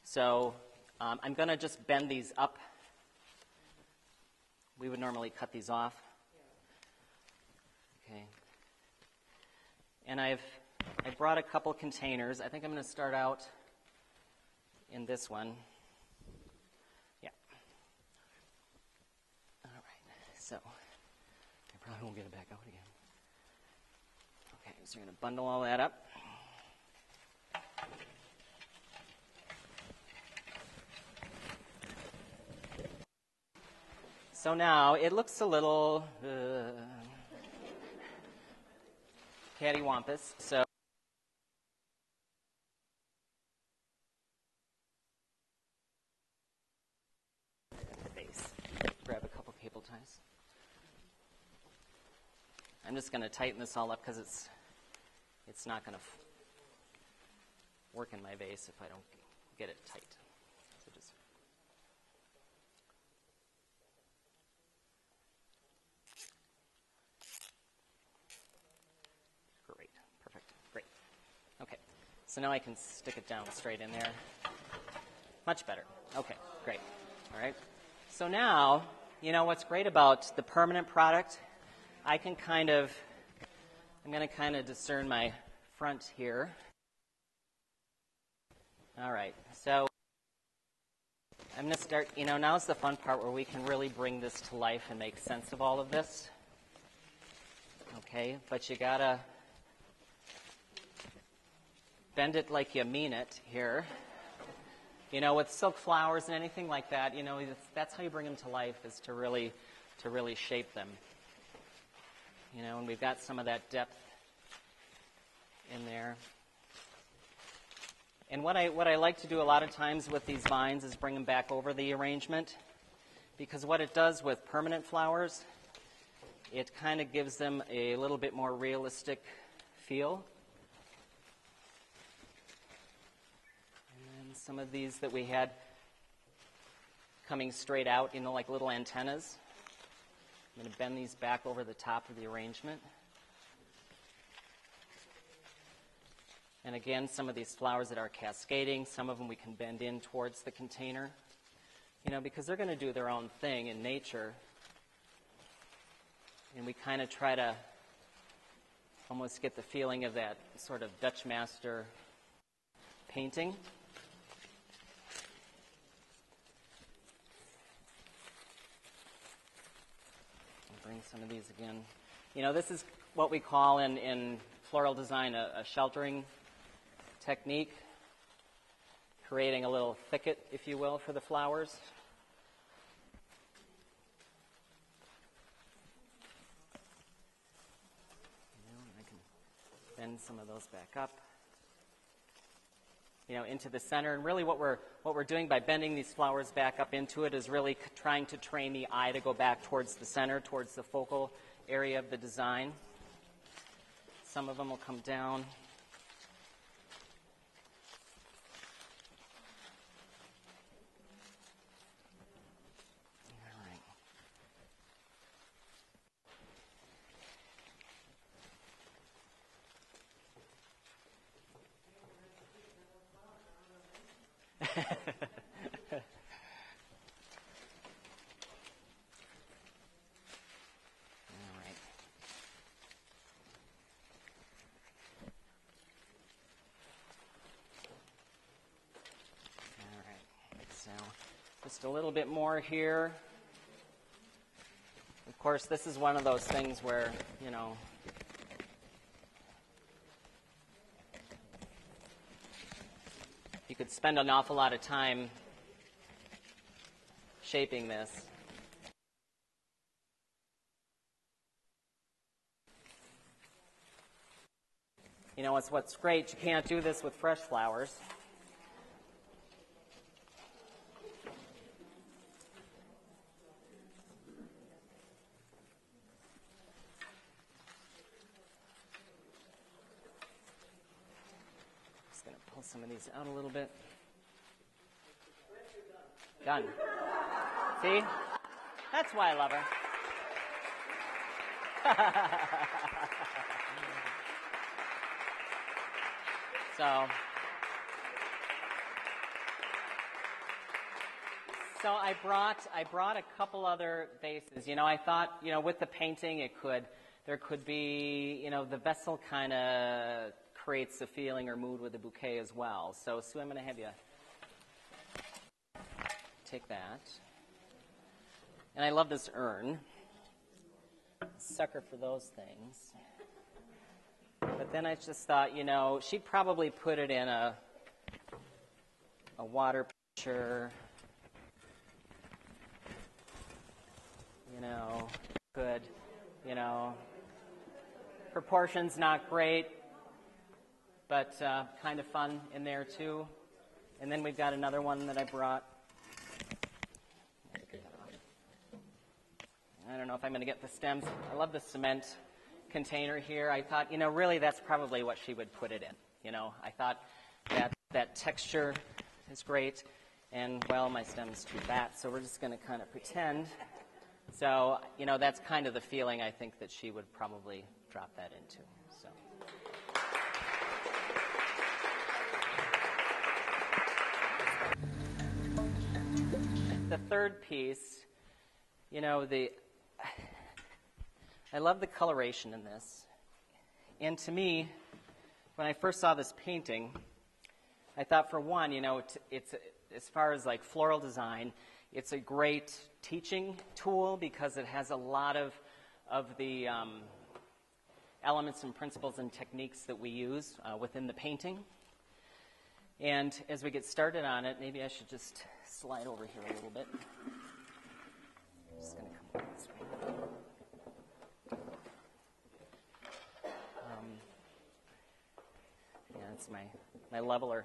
Speaker 2: So I'm going to just bend these up. We would normally cut these off. Okay. And I brought a couple containers. I think I'm going to start out in this one. Yeah. All right. So I probably won't get it back out again. Okay, so you're going to bundle all that up. So now it looks a little cattywampus. So at the base, grab a couple cable ties. I'm just going to tighten this all up because it's not going to work in my vase if I don't get it tight. So just great, perfect, great. Okay, so now I can stick it down straight in there. Much better. Okay, great. All right. So now, you know what's great about the permanent product? I'm going to kind of discern my front here. All right, so I'm going to start, now's the fun part where we can really bring this to life and make sense of all of this. Okay, but you got to bend it like you mean it here. With silk flowers and anything like that, that's how you bring them to life, is to really shape them. And we've got some of that depth in there. And what I like to do a lot of times with these vines is bring them back over the arrangement, because what it does with permanent flowers, it kind of gives them a little bit more realistic feel. And then some of these that we had coming straight out, like little antennas. I'm going to bend these back over the top of the arrangement. And again, some of these flowers that are cascading, some of them we can bend in towards the container, because they're going to do their own thing in nature. And we kind of try to almost get the feeling of that sort of Dutch master painting. Bring some of these again. This is what we call in floral design a sheltering technique, creating a little thicket, if you will, for the flowers. I can bend some of those back up, into the center. And really what we're doing by bending these flowers back up into it is really trying to train the eye to go back towards the center, towards the focal area of the design. Some of them will come down. Just a little bit more here. Of course, this is one of those things where, you could spend an awful lot of time shaping this. What's great, you can't do this with fresh flowers. Some of these out a little bit. Done. See? That's why I love her. So I brought a couple other vases. I thought, with the painting there could be, the vessel kind of creates a feeling or mood with the bouquet as well. So, Sue, I'm going to have you take that. And I love this urn. Sucker for those things. But then I just thought, she'd probably put it in a water pitcher. Could, proportions not great, but kind of fun in there too. And then we've got another one that I brought. I don't know if I'm going to get the stems. I love the cement container here. I thought, really that's probably what she would put it in. I thought that texture is great. And, well, my stem's too fat, so we're just going to kind of pretend. So, that's kind of the feeling I think that she would probably drop that into. So. The third piece, I love the coloration in this. And to me, when I first saw this painting, I thought, for one, it's as far as like floral design, it's a great teaching tool because it has a lot of the elements and principles and techniques that we use within the painting. And as we get started on it, maybe I should just slide over here a little bit. I'm just going to come over this way. Yeah, it's my leveler.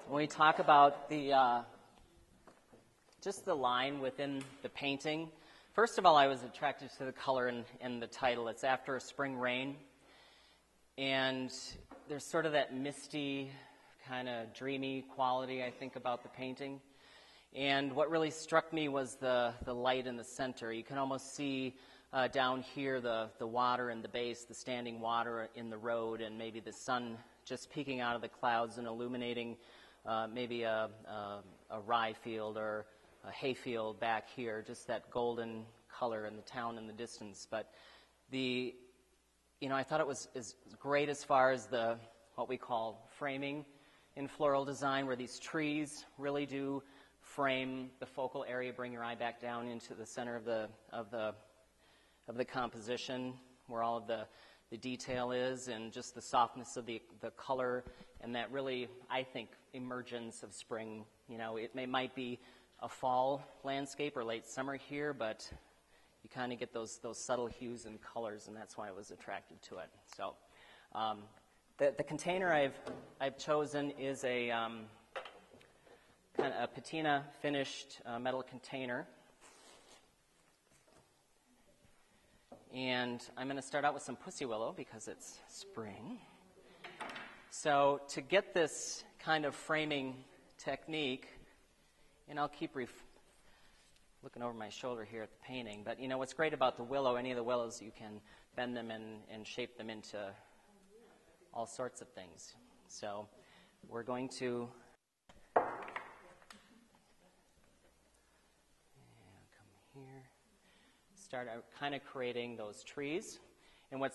Speaker 2: When we talk about just the line within the painting, first of all, I was attracted to the color and the title. It's After a Spring Rain. And there's sort of that misty, kind of dreamy quality, I think, about the painting. And what really struck me was the light in the center. You can almost see down here the water in the base, the standing water in the road, and maybe the sun just peeking out of the clouds and illuminating maybe a rye field or a hay field back here, just that golden color in the town in the distance. But I thought it was as great as far as what we call framing in floral design, where these trees really do frame the focal area, bring your eye back down into the center of the the composition, where all of the detail is, and just the softness of the color, and that really, I think, emergence of spring. You know, it might be a fall landscape or late summer here, but you kind of get those subtle hues and colors, and that's why I was attracted to it. So the container I've chosen is a kind of a patina finished metal container. And I'm going to start out with some pussy willow because it's spring. So to get this kind of framing technique, and I'll keep looking over my shoulder here at the painting, but you know what's great about the willow, any of the willows, you can bend them and shape them into all sorts of things. So we're going to come here. Start kind of creating those trees. And what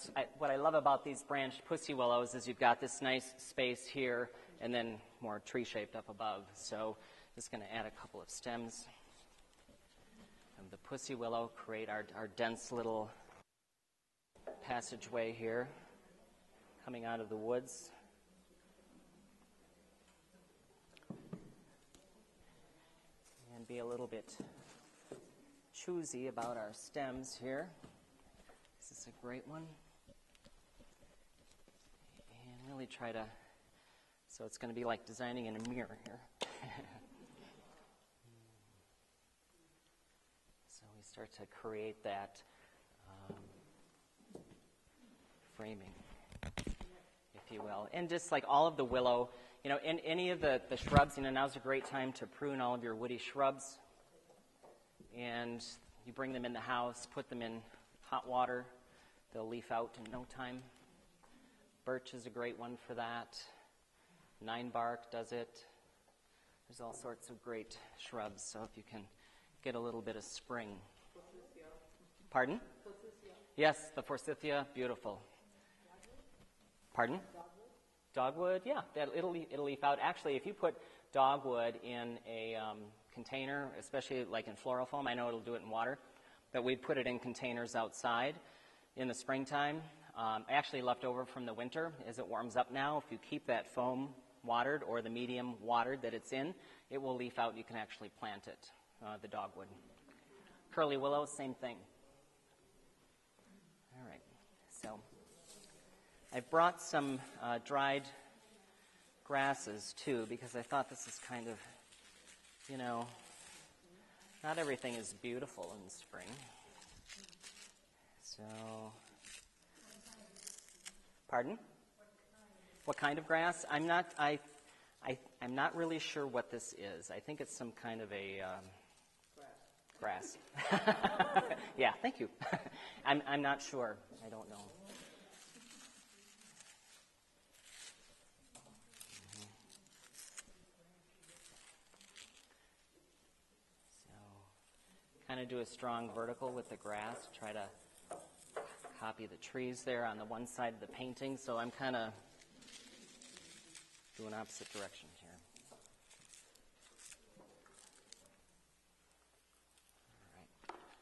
Speaker 2: I love about these branched pussy willows is you've got this nice space here and then more tree shaped up above. So just going to add a couple of stems of the pussy willow, create our dense little passageway here coming out of the woods. And be a little bit choosy about our stems here. This is a great one. And really try to, so it's going to be like designing in a mirror here. So we start to create that framing, if you will. And just like all of the willow, you know, in any of the shrubs, you know, now's a great time to prune all of your woody shrubs. And you bring them in the house, put them in hot water. They'll leaf out in no time. Birch is a great one for that. 9-bark does it. There's all sorts of great shrubs, so if you can get a little bit of spring.
Speaker 4: Forsythia.
Speaker 2: Pardon?
Speaker 4: Forsythia.
Speaker 2: Yes, the forsythia, beautiful. Pardon? Dogwood, yeah, it'll leaf out. Actually, if you put dogwood in a container, especially like in floral foam, I know it'll do it in water, but we'd put it in containers outside in the springtime, actually left over from the winter. As it warms up now, if you keep that foam watered or the medium watered that it's in, it will leaf out. You can actually plant it, the dogwood. Curly willow, same thing. All right, so I brought some dried grasses too, because I thought this is kind of, you know, not everything is beautiful in spring. So, pardon? What kind of grass? I'm not really sure what this is. I think it's some kind of a grass. Yeah, thank you. I'm not sure. I don't know. Kind of do a strong vertical with the grass, try to copy the trees there on the one side of the painting, so I'm kind of doing opposite directions here.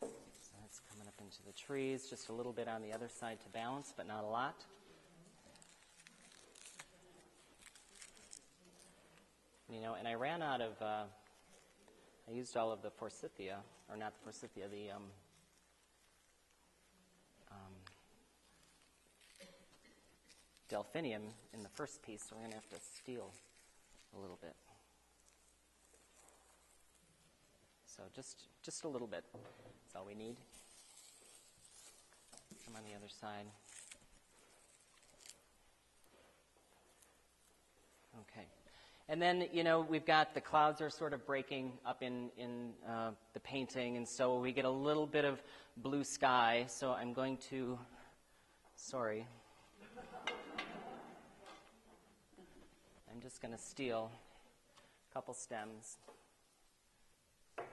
Speaker 2: All right, so that's coming up into the trees, just a little bit on the other side to balance, but not a lot. You know, and I ran out of, I used all of the forsythia, or not the forsythia, the delphinium in the first piece, so we're going to have to steal a little bit. So just a little bit. That's all we need. Come on the other side. Okay. And then, you know, we've got the clouds are sort of breaking up in the painting, and so we get a little bit of blue sky. So I'm going to, sorry. I'm just going to steal a couple stems. You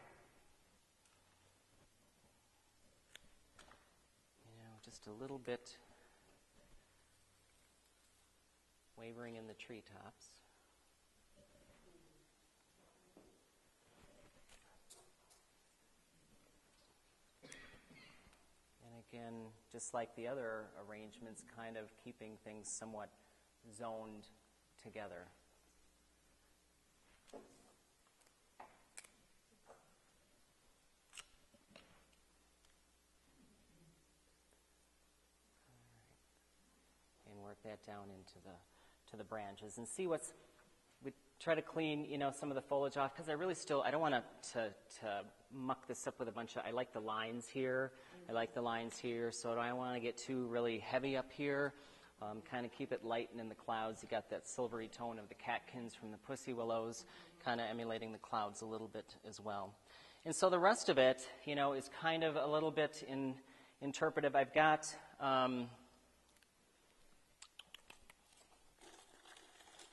Speaker 2: know, just a little bit wavering in the treetops. again, just like the other arrangements, kind of keeping things somewhat zoned together. And work that down into the branches and see what's. We try to clean, some of the foliage off because I don't want to muck this up with a bunch of. I like the lines here. I like the lines here, so I don't want to get too really heavy up here. Kind of keep it light and in the clouds. You got that silvery tone of the catkins from the pussy willows, kind of emulating the clouds a little bit as well. And so the rest of it, is kind of a little bit interpretive. I've got.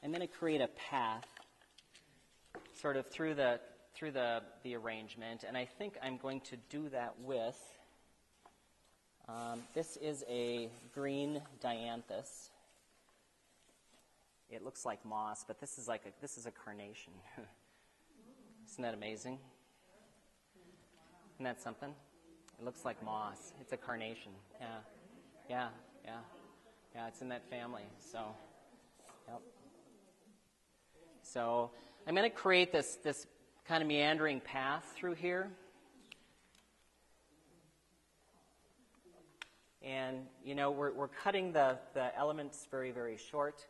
Speaker 2: I'm going to create a path sort of through the arrangement, and I think I'm going to do that with, this is a green dianthus. It looks like moss, but this is a carnation. Isn't that amazing? Isn't that something? It looks like moss. It's a carnation. Yeah, it's in that family, so, yep. So I'm going to create this kind of meandering path through here. And, we're cutting the elements very, very short.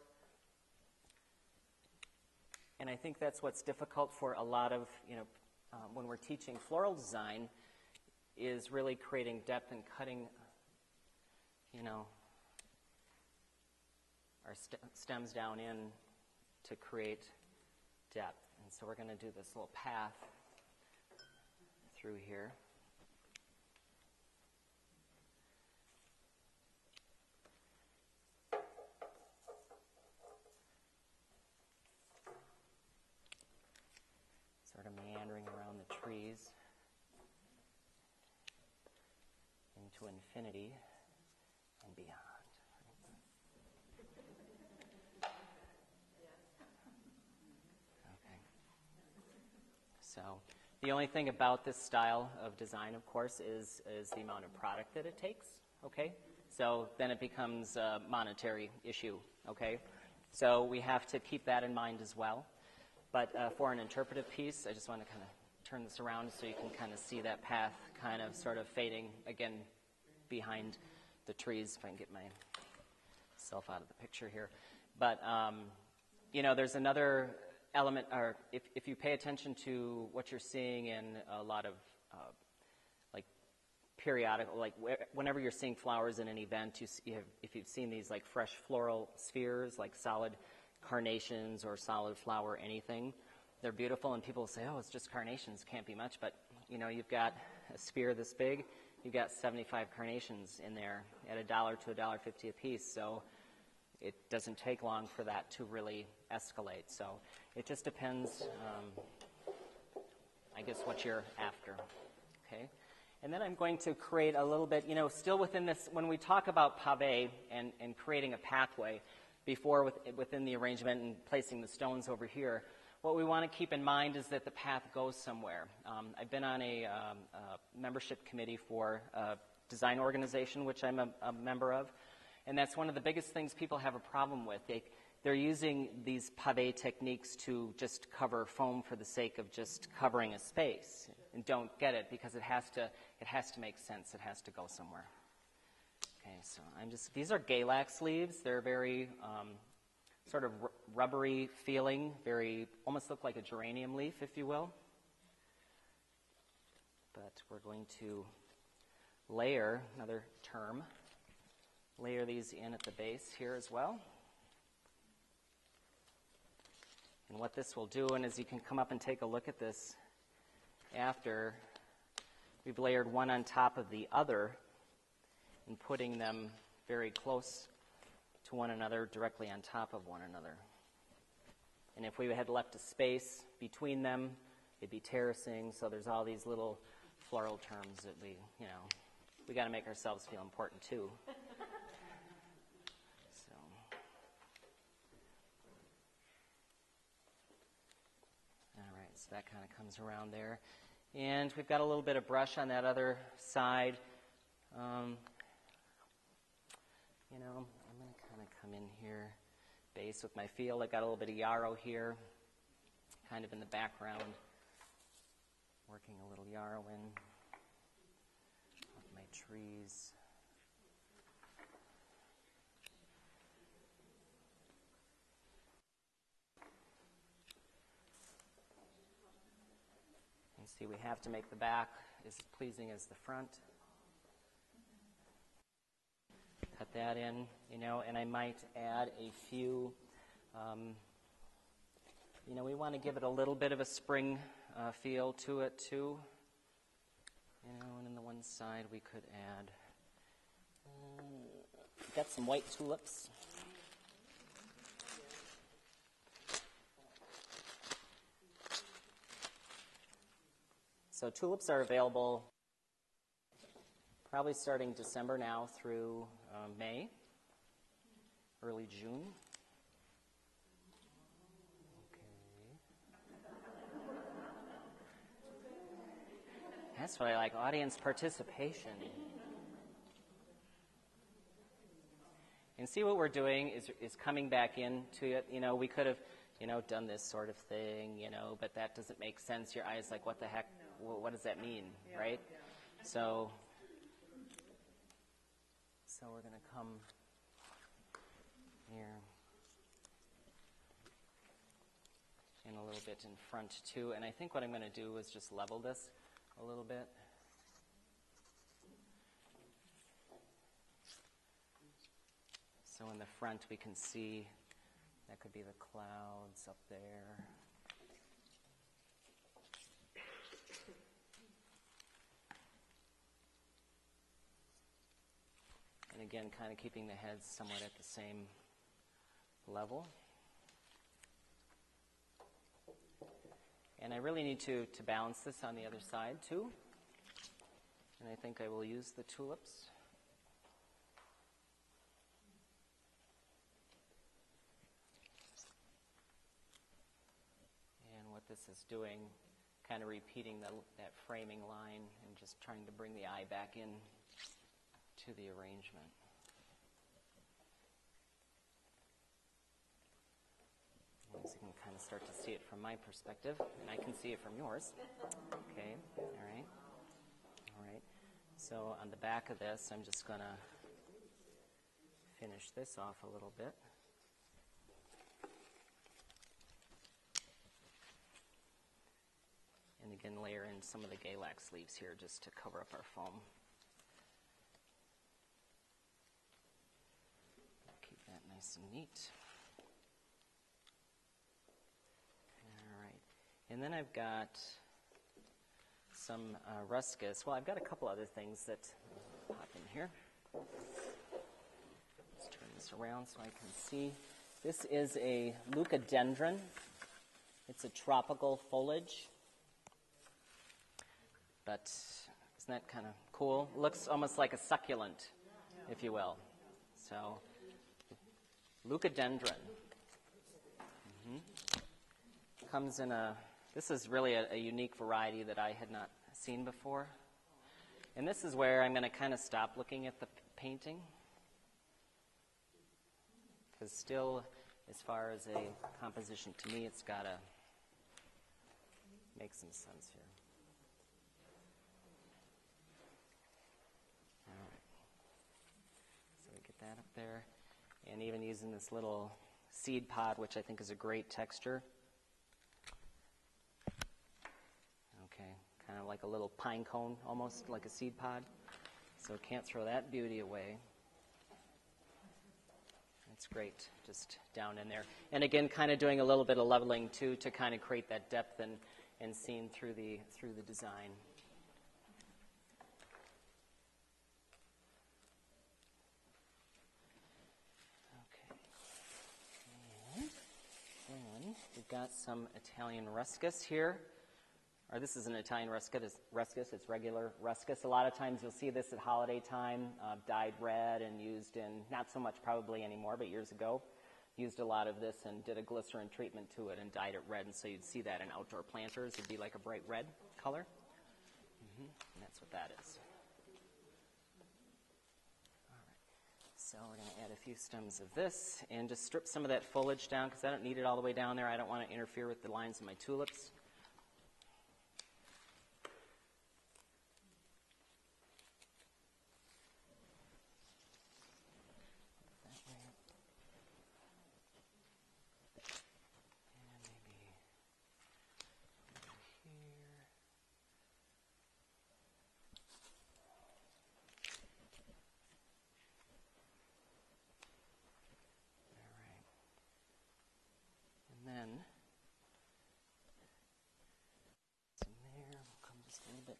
Speaker 2: And I think that's what's difficult for a lot of, when we're teaching floral design, is really creating depth and cutting, our stems down in to create depth. And so we're going to do this little path through here. Sort of meandering around the trees into infinity and beyond. So the only thing about this style of design, of course, is the amount of product that it takes, okay? So then it becomes a monetary issue, okay? So we have to keep that in mind as well. But for an interpretive piece, I just want to kind of turn this around so you can kind of see that path kind of sort of fading, again, behind the trees, if I can get myself out of the picture here. But, there's another element, or if you pay attention to what you're seeing in a lot of like periodical, like whenever you're seeing flowers in an event, if you've seen these like fresh floral spheres, like solid carnations or solid flower anything, they're beautiful, and people say, oh, it's just carnations, can't be much, but you've got a sphere this big, you've got 75 carnations in there at $1 to $1.50 a piece, so it doesn't take long for that to really escalate. So it just depends, I guess, what you're after. Okay? And then I'm going to create a little bit, still within this, when we talk about pave and creating a pathway within the arrangement and placing the stones over here, what we want to keep in mind is that the path goes somewhere. I've been on a membership committee for a design organization, which I'm a member of. And that's one of the biggest things people have a problem with. They're using these pave techniques to just cover foam for the sake of just covering a space, and don't get it because it has to make sense. It has to go somewhere. Okay, so these are Galax leaves. They're very sort of rubbery feeling, almost look like a geranium leaf, if you will. But we're going to layer, another term, layer these in at the base here as well. And what this will do, and as you can come up and take a look at this after, we've layered one on top of the other and putting them very close to one another, directly on top of one another. And if we had left a space between them, it'd be terracing, so there's all these little floral terms that we got to make ourselves feel important too. So that kind of comes around there. And we've got a little bit of brush on that other side. come in here, base with my field. I got a little bit of yarrow here, kind of in the background, working a little yarrow in with my trees. And see, we have to make the back as pleasing as the front. Cut that in, and I might add a few, we want to give it a little bit of a spring feel to it too. And on the one side we could add, got some white tulips. So tulips are available probably starting December now through May, early June. Okay. That's what I like, audience participation. And see what we're doing is coming back into it. We could have, done this sort of thing, but that doesn't make sense. Your eye's like, what the heck? What does that mean, right? So we're going to come here and a little bit in front too. And I think what I'm going to do is just level this a little bit. So in the front we can see that could be the clouds up there. And again, kind of keeping the heads somewhat at the same level. And I really need to balance this on the other side too. And I think I will use the tulips. And what this is doing, kind of repeating that framing line and just trying to bring the eye back in to the arrangement. As you can kind of start to see it from my perspective, and I can see it from yours. Okay, all right. So on the back of this, I'm just going to finish this off a little bit. And again, layer in some of the Galax leaves here just to cover up our foam. Keep that nice and neat. All right. And then I've got some ruscus. Well, I've got a couple other things that I'll pop in here. Let's turn this around so I can see. This is a leucadendron. It's a tropical foliage. But isn't that kind of cool? It looks almost like a succulent, if you will. So, leucadendron. Comes in this is really a unique variety that I had not seen before. And this is where I'm going to kind of stop looking at the painting. Because still, as far as a composition, to me, it's got to make some sense here. All right. So we get that up there. And even using this little seed pod, which I think is a great texture. Kind of like a little pine cone, almost like a seed pod. So can't throw that beauty away. That's great, just down in there. And again, kind of doing a little bit of leveling too to kind of create that depth and seen through the design. Okay. And then we've got some Italian ruscus here. Or this is an Italian ruscus. It's regular ruscus. A lot of times you'll see this at holiday time, dyed red and used in, not so much probably anymore, but years ago, used a lot of this and did a glycerin treatment to it and dyed it red. And so you'd see that in outdoor planters. It'd be like a bright red color. And that's what that is. All right. So we're going to add a few stems of this and just strip some of that foliage down because I don't need it all the way down there. I don't want to interfere with the lines of my tulips.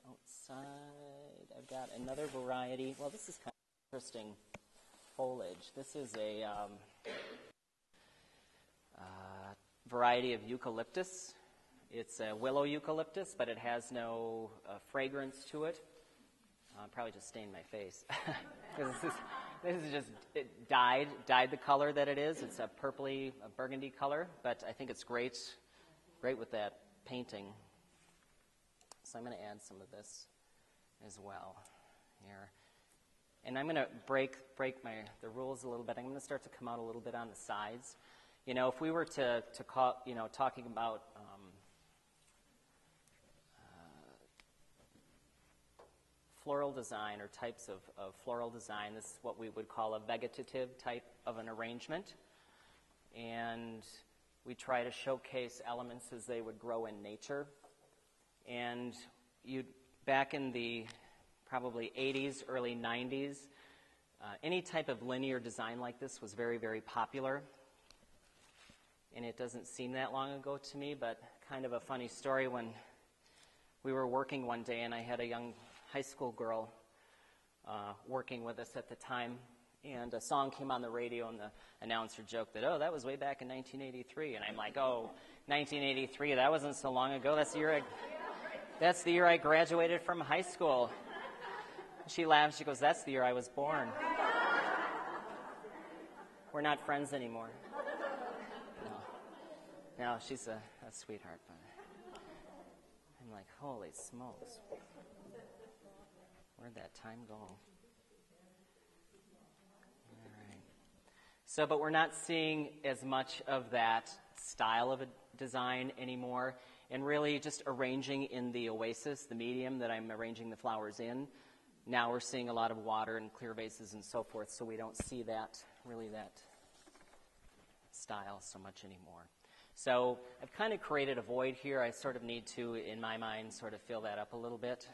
Speaker 2: Outside, I've got another variety. Well, this is kind of interesting foliage. This is a variety of eucalyptus. It's a willow eucalyptus, but it has no fragrance to it. Probably just stained my face. Because this is just it dyed the color that it is. It's a purpley, a burgundy color, but I think it's great with that painting. So I'm going to add some of this as well here. And I'm going to break the rules a little bit. I'm going to start to come out a little bit on the sides. You know, if we were to call, talking about floral design or types of floral design, this is what we would call a vegetative type of an arrangement. And we try to showcase elements as they would grow in nature. And back in the probably 80s, early 90s, any type of linear design like this was very, very popular. And it doesn't seem that long ago to me, but kind of a funny story when we were working one day and I had a young high school girl working with us at the time. And a song came on the radio and the announcer joked that, oh, that was way back in 1983. And I'm like, oh, 1983, that wasn't so long ago. That's the year I graduated from high school. She laughs. She goes, that's the year I was born. We're not friends anymore. No, she's a sweetheart. But I'm like, holy smokes. Where'd that time go? All right. So, but we're not seeing as much of that style of a design anymore. And really just arranging in the oasis, the medium that I'm arranging the flowers in. Now we're seeing a lot of water and clear vases and so forth, so we don't see that style so much anymore. So I've kind of created a void here. I sort of need to, in my mind, sort of fill that up a little bit.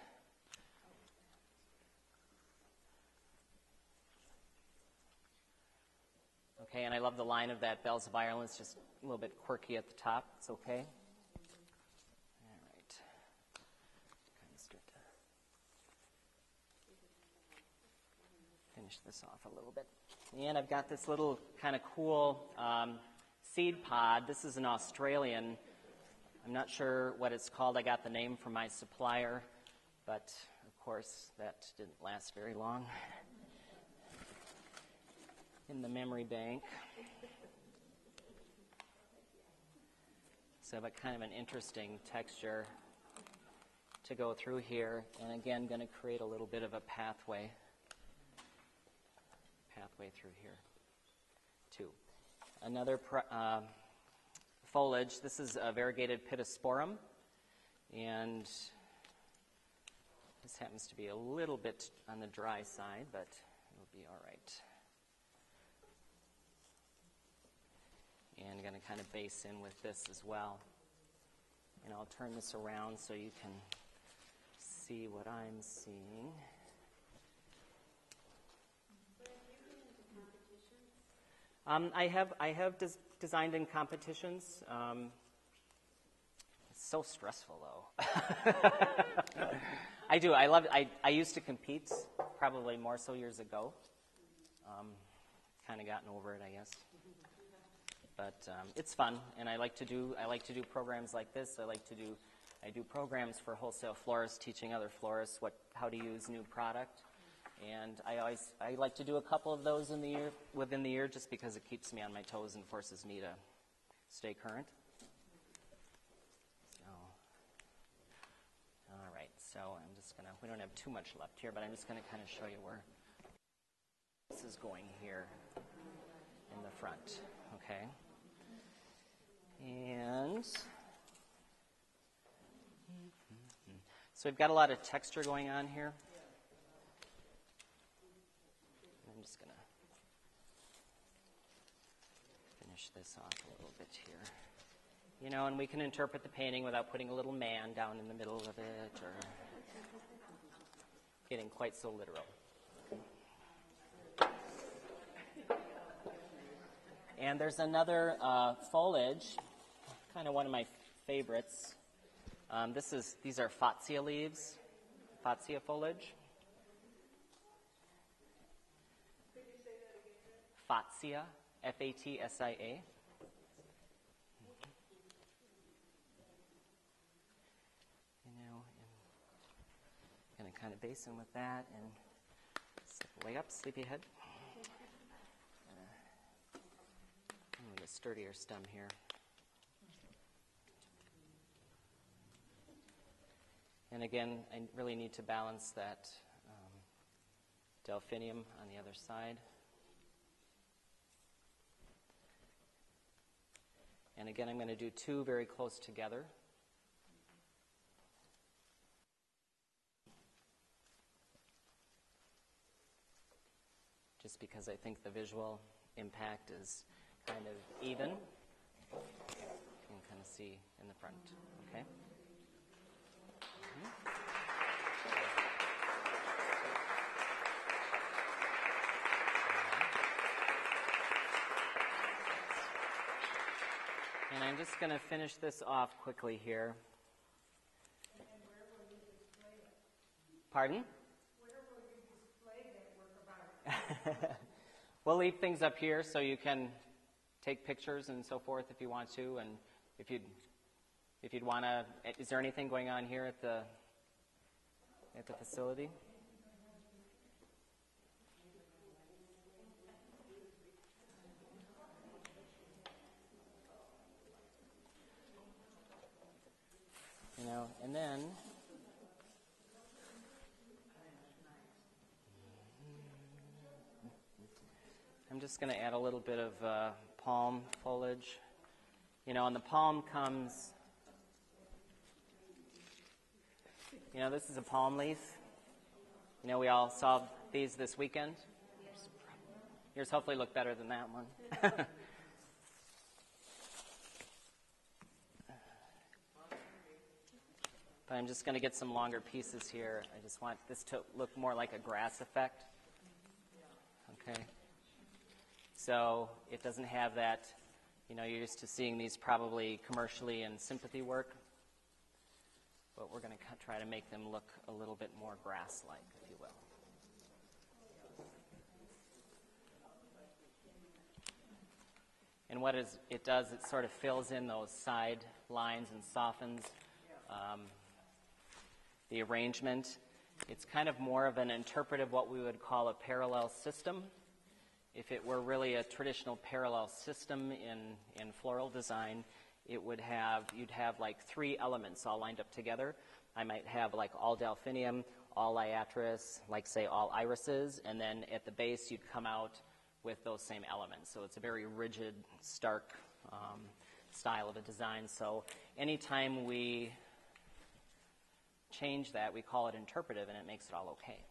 Speaker 2: Okay, and I love the line of that Bells of Ireland. It's just a little bit quirky at the top. It's okay. Finish this off a little bit. And I've got this little kind of cool seed pod. This is an Australian. I'm not sure what it's called. I got the name from my supplier, but of course that didn't last very long in the memory bank. So, but kind of an interesting texture to go through here. And again, going to create a little bit of a pathway through here, too. Another foliage. This is a variegated pittosporum, and this happens to be a little bit on the dry side, but it'll be all right. And I'm going to kind of base in with this as well. And I'll turn this around so you can see what I'm seeing. I have designed in competitions. It's so stressful, though. I do. I love it. I used to compete, probably more so years ago. Kind of gotten over it, I guess. But it's fun, and I like to do programs like this. I do programs for wholesale florists, teaching other florists how to use new product. And I like to do a couple of those within the year, just because it keeps me on my toes and forces me to stay current. So, all right. So I'm just we don't have too much left here, but I'm just gonna kind of show you where this is going here in the front, okay? And so we've got a lot of texture going on here. I'm just going to finish this off a little bit here. You know, and we can interpret the painting without putting a little man down in the middle of it or getting quite so literal. And there's another foliage, kind of one of my favorites. These are fatsia leaves, fatsia foliage.
Speaker 4: Could you say that again?
Speaker 2: Fatsia, F-A-T-S-I-A. You know, I'm going to kind of basin with that and step way up, sleepyhead. With a sturdier stem here. And again, I really need to balance that delphinium on the other side. And again, I'm going to do two very close together. Just because I think the visual impact is kind of even. You can kind of see in the front, okay? And I'm just going to finish this off quickly here.
Speaker 4: And where will you display it?
Speaker 2: Pardon?
Speaker 4: Where will you display that work of art?
Speaker 2: We'll leave things up here so you can take pictures and so forth if you want to, and if you'd want to. Is there anything going on here at the facility? You know, and then I'm just going to add a little bit of palm foliage. You know, and the palm comes, you know, this is a palm leaf. You know, we all saw these this weekend. Yours hopefully look better than that one. But I'm just going to get some longer pieces here. I just want this to look more like a grass effect. Okay. So it doesn't have that, you know, you're used to seeing these probably commercially in sympathy work. But we're going to try to make them look a little bit more grass-like, if you will. And what it does, it sort of fills in those side lines and softens the arrangement. It's kind of more of an interpretive, what we would call a parallel system. If it were really a traditional parallel system in floral design, you'd have like three elements all lined up together. I might have like all delphinium, all liatris, like say all irises, and then at the base you'd come out with those same elements. So it's a very rigid, stark style of a design. So anytime we change that, we call it interpretive, and it makes it all okay.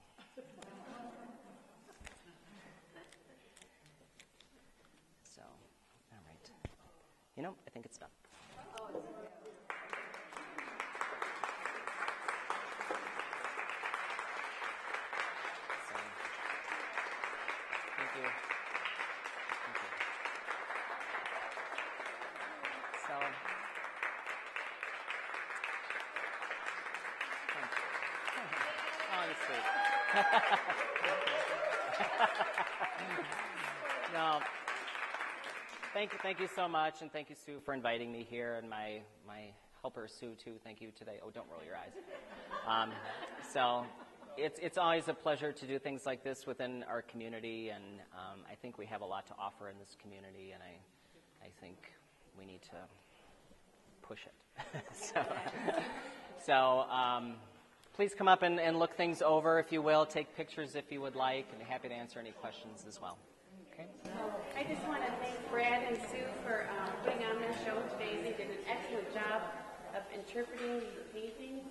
Speaker 2: So, all right. You know, I think it's done. So, thank you. Thank you. So, honestly. No. Thank you so much, and thank you, Sue, for inviting me here, and my helper, Sue, too. Thank you today. Oh, don't roll your eyes. So it's always a pleasure to do things like this within our community, and I think we have a lot to offer in this community, and I think we need to push it. So please come up and look things over, if you will. Take pictures if you would like, and happy to answer any questions as well. Okay.
Speaker 1: I just want to thank Brad and Sue for putting on their show today. They did an excellent job of interpreting the paintings.